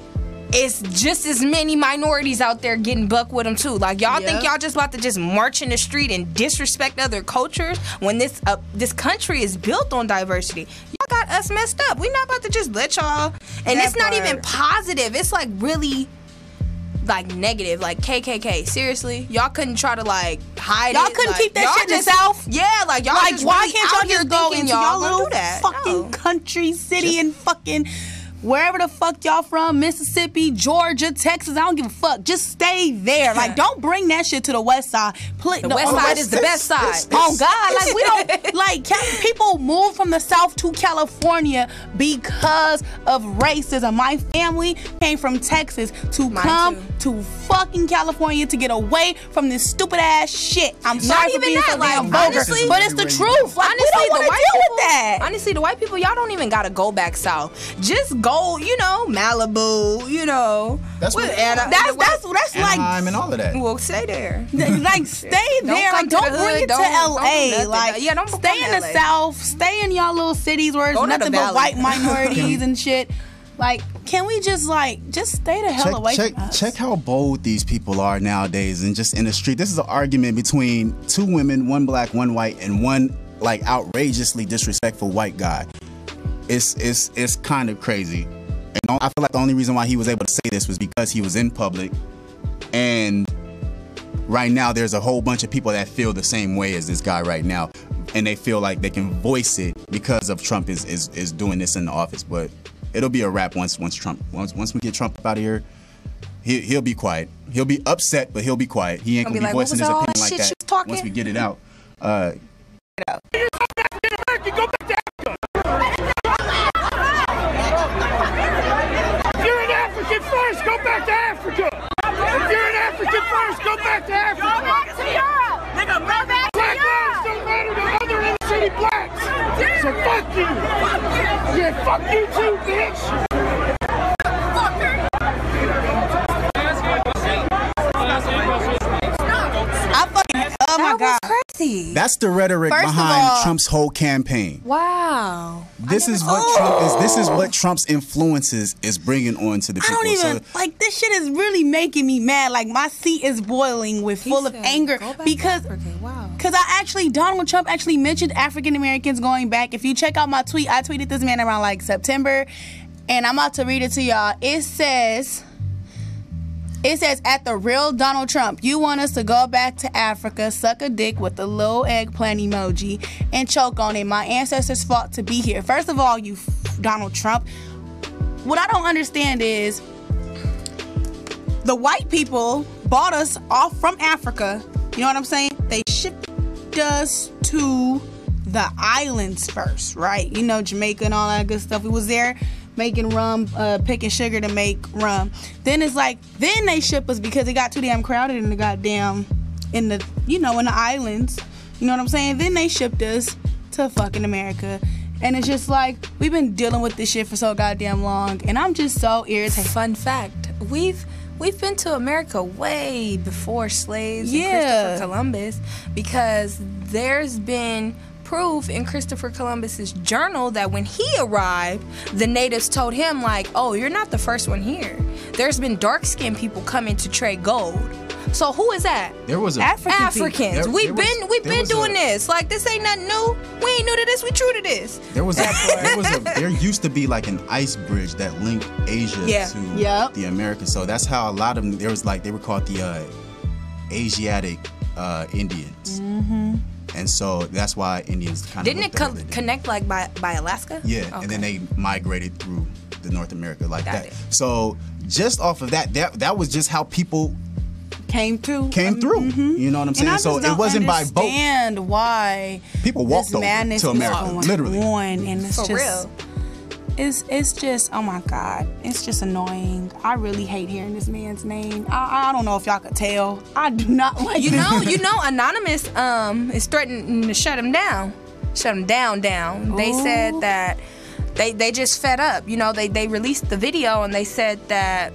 it's just as many minorities out there getting buck with them too. Like y'all think y'all just about to just march in the street and disrespect other cultures when this country is built on diversity. Y'all got us messed up. We not about to just let y'all. And it's not even positive. It's like really like negative, like KKK. Seriously, y'all couldn't try to like hide it. Y'all couldn't keep that shit to yourself. Yeah, like y'all like just why really can't out y'all here just go thinking into y'all gonna little do that? fucking country, city, and fucking wherever the fuck y'all from, Mississippi, Georgia, Texas, I don't give a fuck. Just stay there. Like, don't bring that shit to the west side. The west side is the best side. Oh God, like we don't like people move from the south to California because of racism. My family came from Texas to come to fucking California to get away from this stupid ass shit. I'm sorry Not for even being that, so like, damn vulgar, honestly- but it's the truth. Like, we don't want to deal with that. Honestly, the white people, y'all don't even gotta go back south. Just go, Malibu, That's what- That's like Anaheim and all of that. Well, stay there. like stay there. come Like, to don't the bring hood. it to Don't do LA. nothing. Like, Yeah, don't stay come in to the LA. South. Stay in y'all little cities where it's Go to nothing the but valley. white minorities and shit. Like, can we just stay the hell away from us? Check how bold these people are nowadays, and just in the street. This is an argument between two women, one black, one white, and one like outrageously disrespectful white guy. It's kind of crazy. And I feel like the only reason why he was able to say this was because he was in public, and right now there's a whole bunch of people that feel the same way as this guy right now, and they feel like they can voice it because of Trump is doing this in the office. But it'll be a wrap once we get Trump out of here. He'll be quiet. He'll be upset, but he'll be quiet. He ain't gonna be like, what voicing was his all opinion that like shit that you was talking? once we get it out. If you're an African first, go back to Africa. If you're an African first, go back to Africa. Go back to Europe. Nigga, go back to Black Europe. lives don't matter to other inner city blacks. So fuck you. Yeah, fuck you too, bitch. Oh my God. Crazy. That's the rhetoric First of behind all- Trump's whole campaign. Wow. This is what Trump's influences is bringing on to the I people. don't even like this shit is really making me mad. Like my seat is boiling with full of anger because Donald Trump actually mentioned African Americans going back. If you check out my tweet, I tweeted this man around like September, and I'm about to read it to y'all. It says, at the real Donald Trump, you want us to go back to Africa, suck a dick with the little eggplant emoji, and choke on it. My ancestors fought to be here. First of all, Donald Trump, what I don't understand is the white people bought us off from Africa. You know what I'm saying? They shipped us to the islands first, right? Jamaica and all that good stuff. We was there making rum, picking sugar to make rum. Then then they ship us because it got too damn crowded in the goddamn, in the islands. You know what I'm saying? Then they shipped us to fucking America. And it's just like, we've been dealing with this shit for so goddamn long. And I'm just so irritated. Fun fact, we've been to America way before slaves and Yeah. Christopher Columbus, because there's been proof in Christopher Columbus's journal that when he arrived, the natives told him like, oh, you're not the first one here. There's been dark-skinned people coming to trade gold. So who is that? There was a Africans. There We've was been doing this. Like, this ain't nothing new. We ain't new to this. We true to this. There used to be like an ice bridge that linked Asia to the Americas. So that's how a lot of them. There was like they were called the Asiatic Indians. Mm-hmm. And so that's why Indians kind of didn't it connect like by Alaska? Yeah, okay. And then they migrated through the North America like that. So just off of that was just how people came through. Mm-hmm. You know what I'm saying? And I So just it wasn't by boat. And why people walked over to America, literally. And it's For just, real. It's just, oh my God, it's just annoying. I really hate hearing this man's name. I don't know if y'all could tell. I do not like you know, Anonymous is threatening to shut him down. Shut him down. They said that they just fed up. You know, they released the video and they said that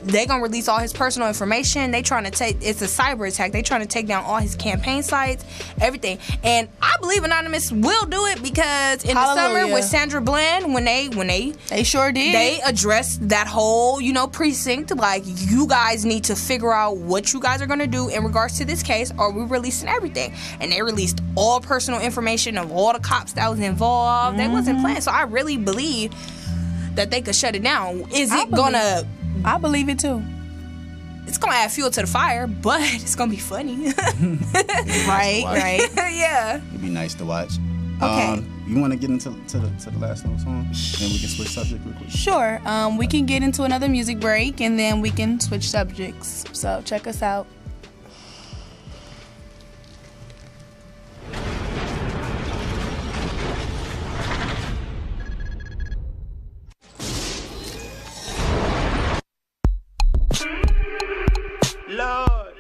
they gonna release all his personal information. They trying to take, it's a cyber attack. They trying to take down all his campaign sites, everything. And I believe Anonymous will do it because in the summer with Sandra Bland, when they sure did, they addressed that whole, you know, precinct, like, you guys need to figure out what you guys are gonna do in regards to this case, or we're releasing everything. And they released all personal information of all the cops that was involved. They wasn't playing. So I really believe that they could shut it down. Is it gonna? I believe it too. It's gonna add fuel to the fire, but it's gonna be funny. right. Yeah. It'd be nice to watch. Okay. You want to get into the last little song, then we can switch subject real quick. Sure. We can get into another music break and then we can switch subjects. So check us out. Lord.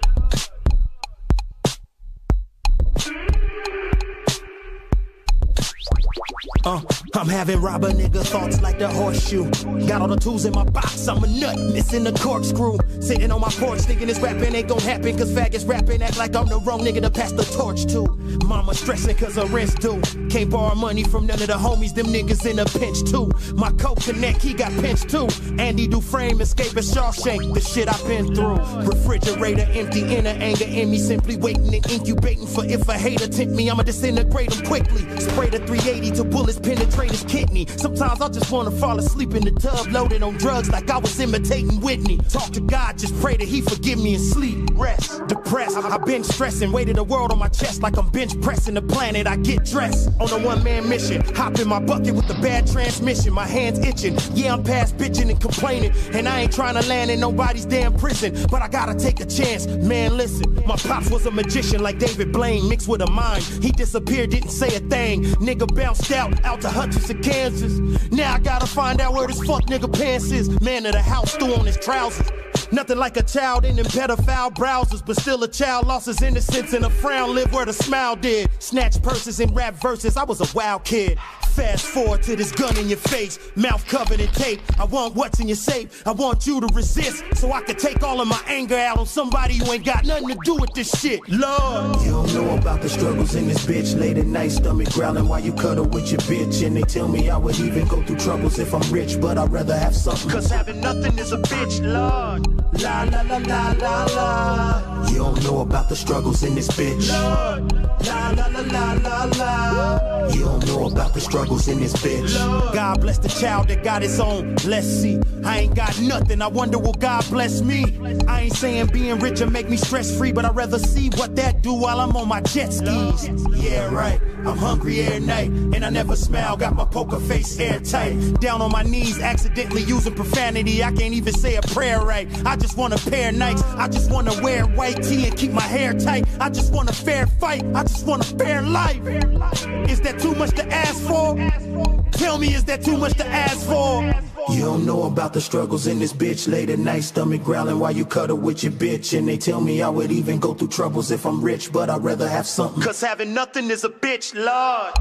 I'm having robber nigga thoughts like the horseshoe. Got all the tools in my box, I'm a nut, missing the corkscrew. Sitting on my porch thinking this rapping ain't gon' happen, cause faggots rapping act like I'm the wrong nigga to pass the torch to. Mama stressing cause her rent's due. Can't borrow money from none of the homies, them niggas in a pinch too. My co-connect, he got pinched too. Andy Dufresne escaping Shawshank, the shit I've been through. Refrigerator empty, inner anger in me, simply waiting and incubating for if a hater tempt me, I'ma disintegrate him quickly. Spray the 380 to bullets penetrate his kidney. Sometimes I just wanna fall asleep in the tub, loaded on drugs like I was imitating Whitney. Talk to God, just pray that he forgive me and sleep. Rest, depressed, I've been stressing, weighted the world on my chest like I'm bench pressing the planet. I get dressed on a one-man mission, hop in my bucket with the bad transmission, my hands itching. Yeah, I'm past bitching and complaining, and I ain't trying to land in nobody's damn prison, but I gotta take a chance. Man, listen, my pops was a magician like David Blaine, mixed with a mime. He disappeared, didn't say a thing. Nigga bounced out to Hutchinson, Kansas. Now I gotta find out where this fuck nigga pants is. Man of the house threw on his trousers. Nothing like a child in them pedophile browsers, but still a child lost his innocence and a frown lived where the smile did. Snatch purses and rap verses, I was a wild kid. Fast forward to this gun in your face, mouth covered in tape. I want what's in your safe, I want you to resist, so I can take all of my anger out on somebody who ain't got nothing to do with this shit. Lord, you don't know about the struggles in this bitch. Late at night, stomach growling while you cuddle with your bitch. And they tell me I would even go through troubles if I'm rich, but I'd rather have something. Cause having nothing is a bitch, Lord. La la la la la la. You don't know about the struggles in this bitch. Lord. La la la la la la. You don't know about the struggles in this bitch. Lord. God bless the child that got his own. Let's see. I ain't got nothing. I wonder will God bless me. I ain't saying being rich will make me stress free, but I'd rather see what that do while I'm on my jet skis. Yeah, right. I'm hungry every night, and I never smile. Got my poker face airtight. Down on my knees, accidentally using profanity. I can't even say a prayer right. I just want a pair of Nikes. I just want to wear white tee and keep my hair tight. I just want a fair fight. I just want a fair life. Is that too much to ask for? Tell me, is that too much to ask for? You don't know about the struggles in this bitch. Late at night, stomach growling while you cuddle with your bitch. And they tell me I would even go through troubles if I'm rich, but I'd rather have something. Cause having nothing is a bitch, Lord.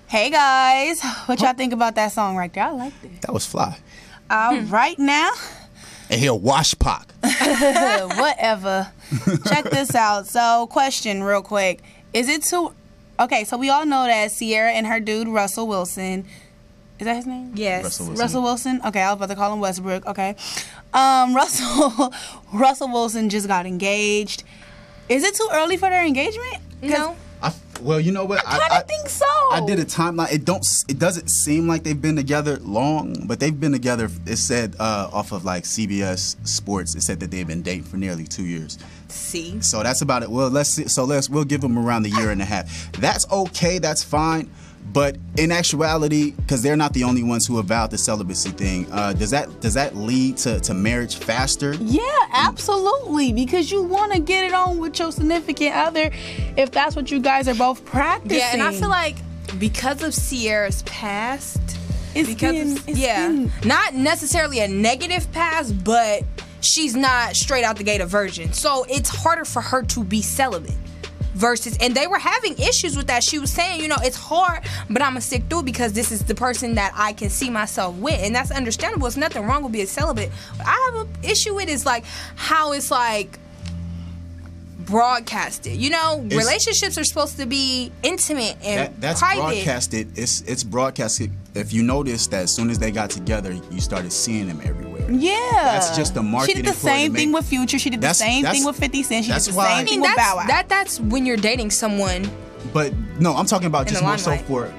Hey guys, what y'all think about that song right there? I liked it. That was fly. Right now. And he'll wash Pac. Whatever. Check this out. So, question real quick. Is it too... Okay, so we all know that Ciara and her dude, Russell Wilson... Is that his name? Yes. Russell Wilson? Okay, I was about to call him Westbrook. Okay. Russell Wilson just got engaged. Is it too early for their engagement? No. Well, you know what? I kind of think so. I did a timeline. It doesn't seem like they've been together long, but they've been together. It said off of like CBS Sports. It said that they've been dating for nearly 2 years. See. So that's about it. Well, we'll give them around a year and a half. That's okay. That's fine. But in actuality, because they're not the only ones who avowed the celibacy thing, does that lead to marriage faster? Yeah, absolutely. Because you want to get it on with your significant other if that's what you guys are both practicing. Yeah, and I feel like because of Ciara's past, not necessarily a negative past, but she's not straight out the gate a virgin. So it's harder for her to be celibate. And they were having issues with that. She was saying, it's hard, but I'm going to stick through it because this is the person that I can see myself with. And that's understandable. There's nothing wrong with being celibate. What I have an issue with is like how it's like broadcasted. Relationships are supposed to be intimate and that's private. Broadcasted. It's broadcasted. If you notice that as soon as they got together, you started seeing them everywhere. Yeah. That's just a marketing. She did the same thing with Future. She did the same thing with 50 Cent. She did the same thing with Bow Wow. That's when you're dating someone. But no, I'm talking about just more so for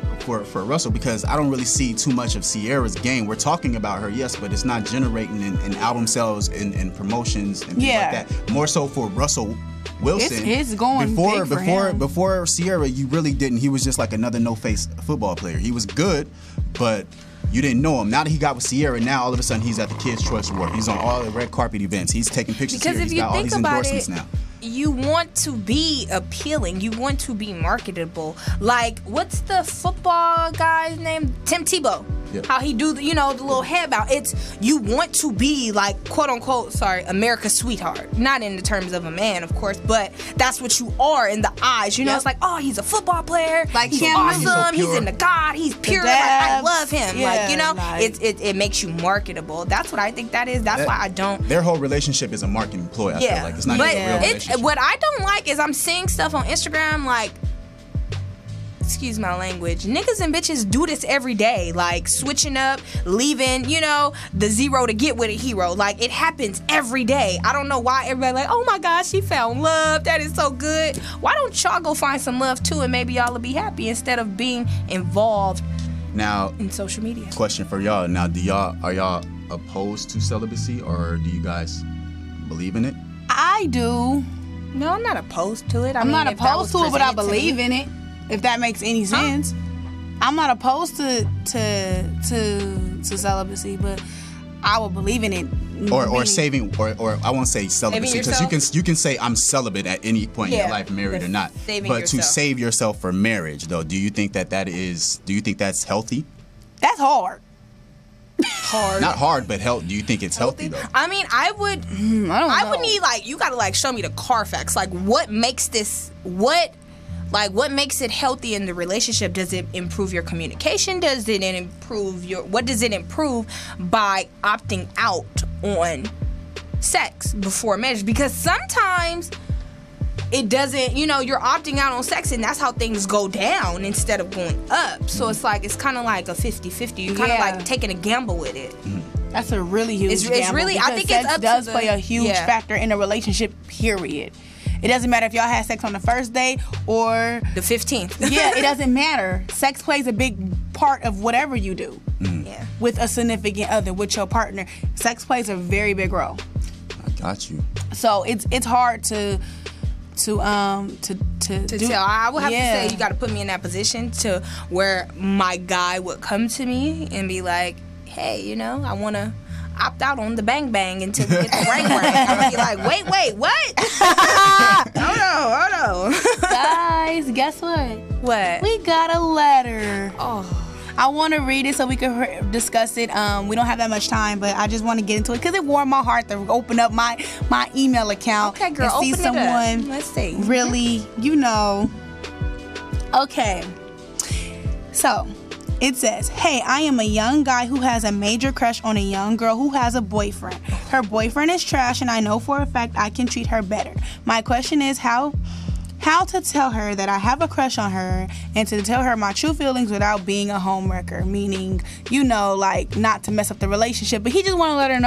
Russell, because I don't really see too much of Ciara's game. We're talking about her, yes, but it's not generating in album sales and promotions and things like that. More so for Russell Wilson. It's going big for him. Before Ciara, you really didn't. He was just like another no-face football player. He was good, but you didn't know him. Now that he got with Ciara, now all of a sudden he's at the Kids' Choice Award. He's on all the red carpet events. He's taking pictures because here. If He's you got all think these about endorsements it, now. You want to be appealing. You want to be marketable. Like, what's the football guy's name? Tim Tebow. Yep. How he do the little head bow. You want to be like, quote unquote, America's sweetheart. Not in the terms of a man, of course, but that's what you are in the eyes. It's like, oh, he's a football player. Like, he's awesome. He's into God. He's pure. Like, I love him. Yeah, it makes you marketable. That's what I think that is. That's why I don't. Their whole relationship is a marketing ploy. I feel like it's not even a real relationship. What I don't like is I'm seeing stuff on Instagram like, excuse my language, niggas and bitches do this every day, like switching up, leaving, the zero to get with a hero. Like, it happens every day. I don't know why everybody like, oh my gosh, she found love. That is so good. Why don't y'all go find some love too, and maybe y'all will be happy instead of being involved now in social media. Question for y'all. Now, are y'all opposed to celibacy, or do you guys believe in it? I do. No, I'm not opposed to it. I'm not opposed to it, but I believe in it. If that makes any sense, I'm not opposed to celibacy, but I will believe in it. Or saving, or I won't say celibacy, because you can say I'm celibate at any point in your life, married or not. But to save yourself for marriage, though, do you think do you think that's healthy? That's hard. Not hard, but do you think it's healthy though? I mean, I would need, like, you gotta like show me the Carfax. Like, what makes it healthy in the relationship? Does it improve your communication? Does it improve what does it improve by opting out on sex before marriage? Because sometimes it doesn't, you're opting out on sex and that's how things go down instead of going up. So it's kind of like a 50-50. You're kind of like taking a gamble with it. That's a really huge gamble. It's really, I think sex does play a huge factor in a relationship, period. It doesn't matter if y'all had sex on the first day or the 15th. Yeah, it doesn't matter. Sex plays a big part of whatever you do. Yeah. With a significant other, with your partner. Sex plays a very big role. I got you. So it's hard to tell. I would have to say you got to put me in that position to where my guy would come to me and be like, hey, I want to opt out on the bang bang until we get the ring ring. I'm gonna be like, wait, what? Hold on. Guys, guess what? What? We got a letter. Oh. I want to read it so we can discuss it. We don't have that much time, but I just want to get into it because it warmed my heart to open up my email account. Okay, girl, and see open someone it up. Let's see. Really, Okay. So, it says, hey, I am a young guy who has a major crush on a young girl who has a boyfriend. Her boyfriend is trash, and I know for a fact I can treat her better. My question is how to tell her that I have a crush on her and to tell her my true feelings without being a homewrecker, meaning, you know, like, not to mess up the relationship, but he just want to let her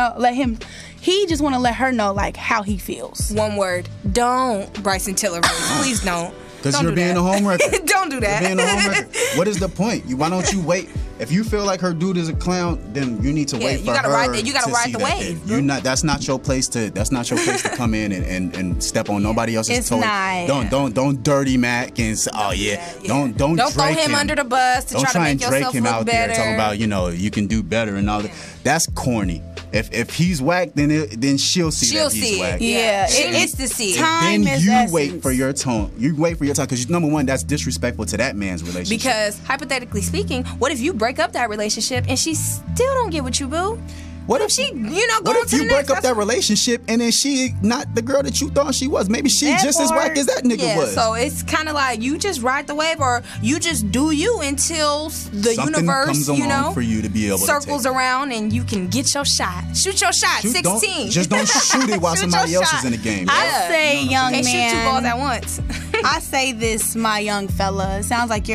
know, like, how he feels. One word. Don't Bryson Tiller voice. Please don't. Because you're being a homewrecker. Don't do that. You're being a homewrecker. What is the point? Why don't you wait? If you feel like her dude is a clown, then you need to wait for her. You gotta ride the wave. That's not your place to come in and step on nobody else's toes. Don't dirty Mac and say, oh yeah. Don't throw him under the bus to try to make yourself him look out better. There talking about, you know, you can do better and all that. That's corny. If he's whack, then she'll see that he's whack. Yeah, she needs to see it. Time then is you essence. wait for your tone. You wait for your time because number one, that's disrespectful to that man's relationship. Because hypothetically speaking, what if you break up that relationship and she still don't get what you boo? What if she, what if you break up that relationship and then she not the girl that you thought she was? Maybe she just as whack as that nigga was. So it's kind of like you just ride the wave, or you just do you until the Something universe, comes along for you to be able circles to take around and you can get your shot. Shoot your shot. 16. Just don't shoot it while somebody else is in the game. I say, young man, shoot two balls at once. I say this, my young fella. It sounds like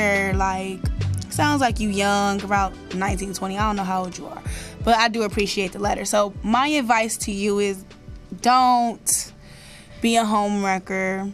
you young, about 19, 20. I don't know how old you are. But I do appreciate the letter. So my advice to you is don't be a homewrecker.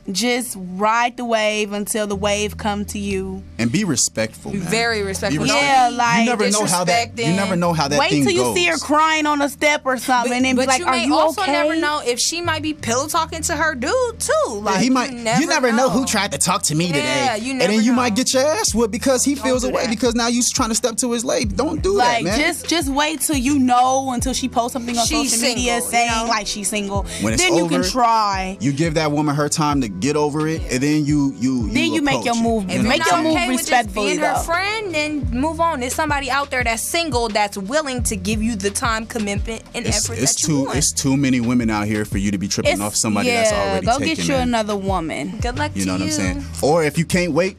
Just ride the wave until the wave come to you. And be respectful, man. Very respectful. Yeah, like you never know how that wait thing till you goes. see her crying on a step or something, and then be like, "Are you also okay?" never know if she might be pillow talking to her dude too. Like he might. You never know who tried to talk to me today. Yeah, you never and then you know. might get your ass whipped because he feels away because now you trying to step to his lady. Don't do that, man. Just wait till until she posts something on social media saying like she's single. When it's then over, you can try. You give that woman her time to get over it, and then you make your move. If make your move respectfully, being her friend, then move on. There's somebody out there that's single that's willing to give you the time, commitment, and effort that you want. It's too many women out here for you to be tripping off somebody that's already taken. Go get you another woman. Good luck to you. You know what I'm saying? Or if you can't wait,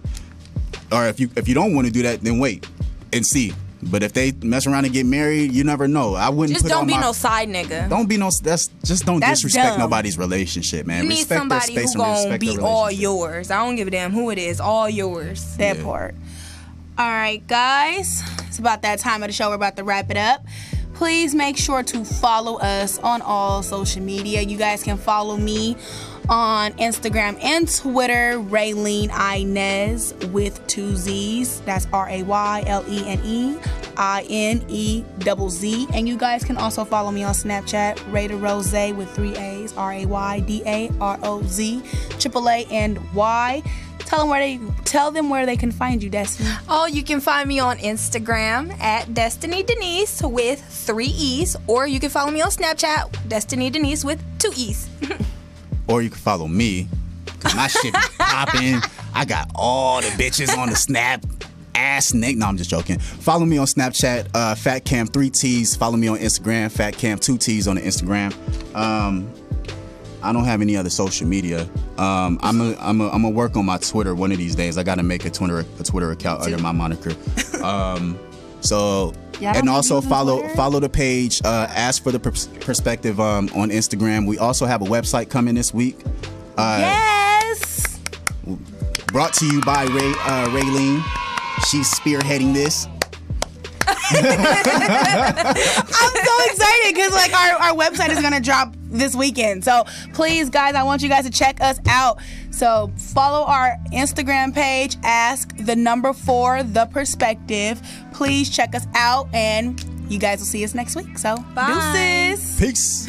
or if you don't want to do that, then wait and see. But if they mess around and get married, you never know. I wouldn't just put don't on be my, no side nigga. Don't be no. That's disrespect dumb. nobody's relationship, man. You need respect somebody their space who and gonna respect be their all relationship. yours. I don't give a damn who it is. All yours. That part. All right, guys. It's about that time of the show. We're about to wrap it up. Please make sure to follow us on all social media. You guys can follow me on Instagram and Twitter, Raylene Inez with 2 Z's. That's RAYLENE INEZZ. And you guys can also follow me on Snapchat, Rayda Rose with 3 A's, RAYDAROZ, AAA and Y. Tell them where they can find you, Destiny. Oh, you can find me on Instagram at Destiny Denise with 3 E's, or you can follow me on Snapchat, Destiny Denise with 2 E's. Or you can follow me, because my shit be popping. I got all the bitches on the snap. Ass Nick. No, I'm just joking. Follow me on Snapchat, FatCam 3 T's. Follow me on Instagram, FatCam 2 T's on the Instagram. I don't have any other social media. I'm gonna work on my Twitter one of these days. I gotta make a Twitter account under my moniker. And also follow the page. Ask for the perspective on Instagram. We also have a website coming this week. Yes. Brought to you by Raylene. She's spearheading this. I'm so excited because like our website is gonna drop this weekend. So please, guys, I want you guys to check us out. So follow our Instagram page, ask the number 4 the perspective. Please check us out, and you guys will see us next week. So bye. Deuces. Peace.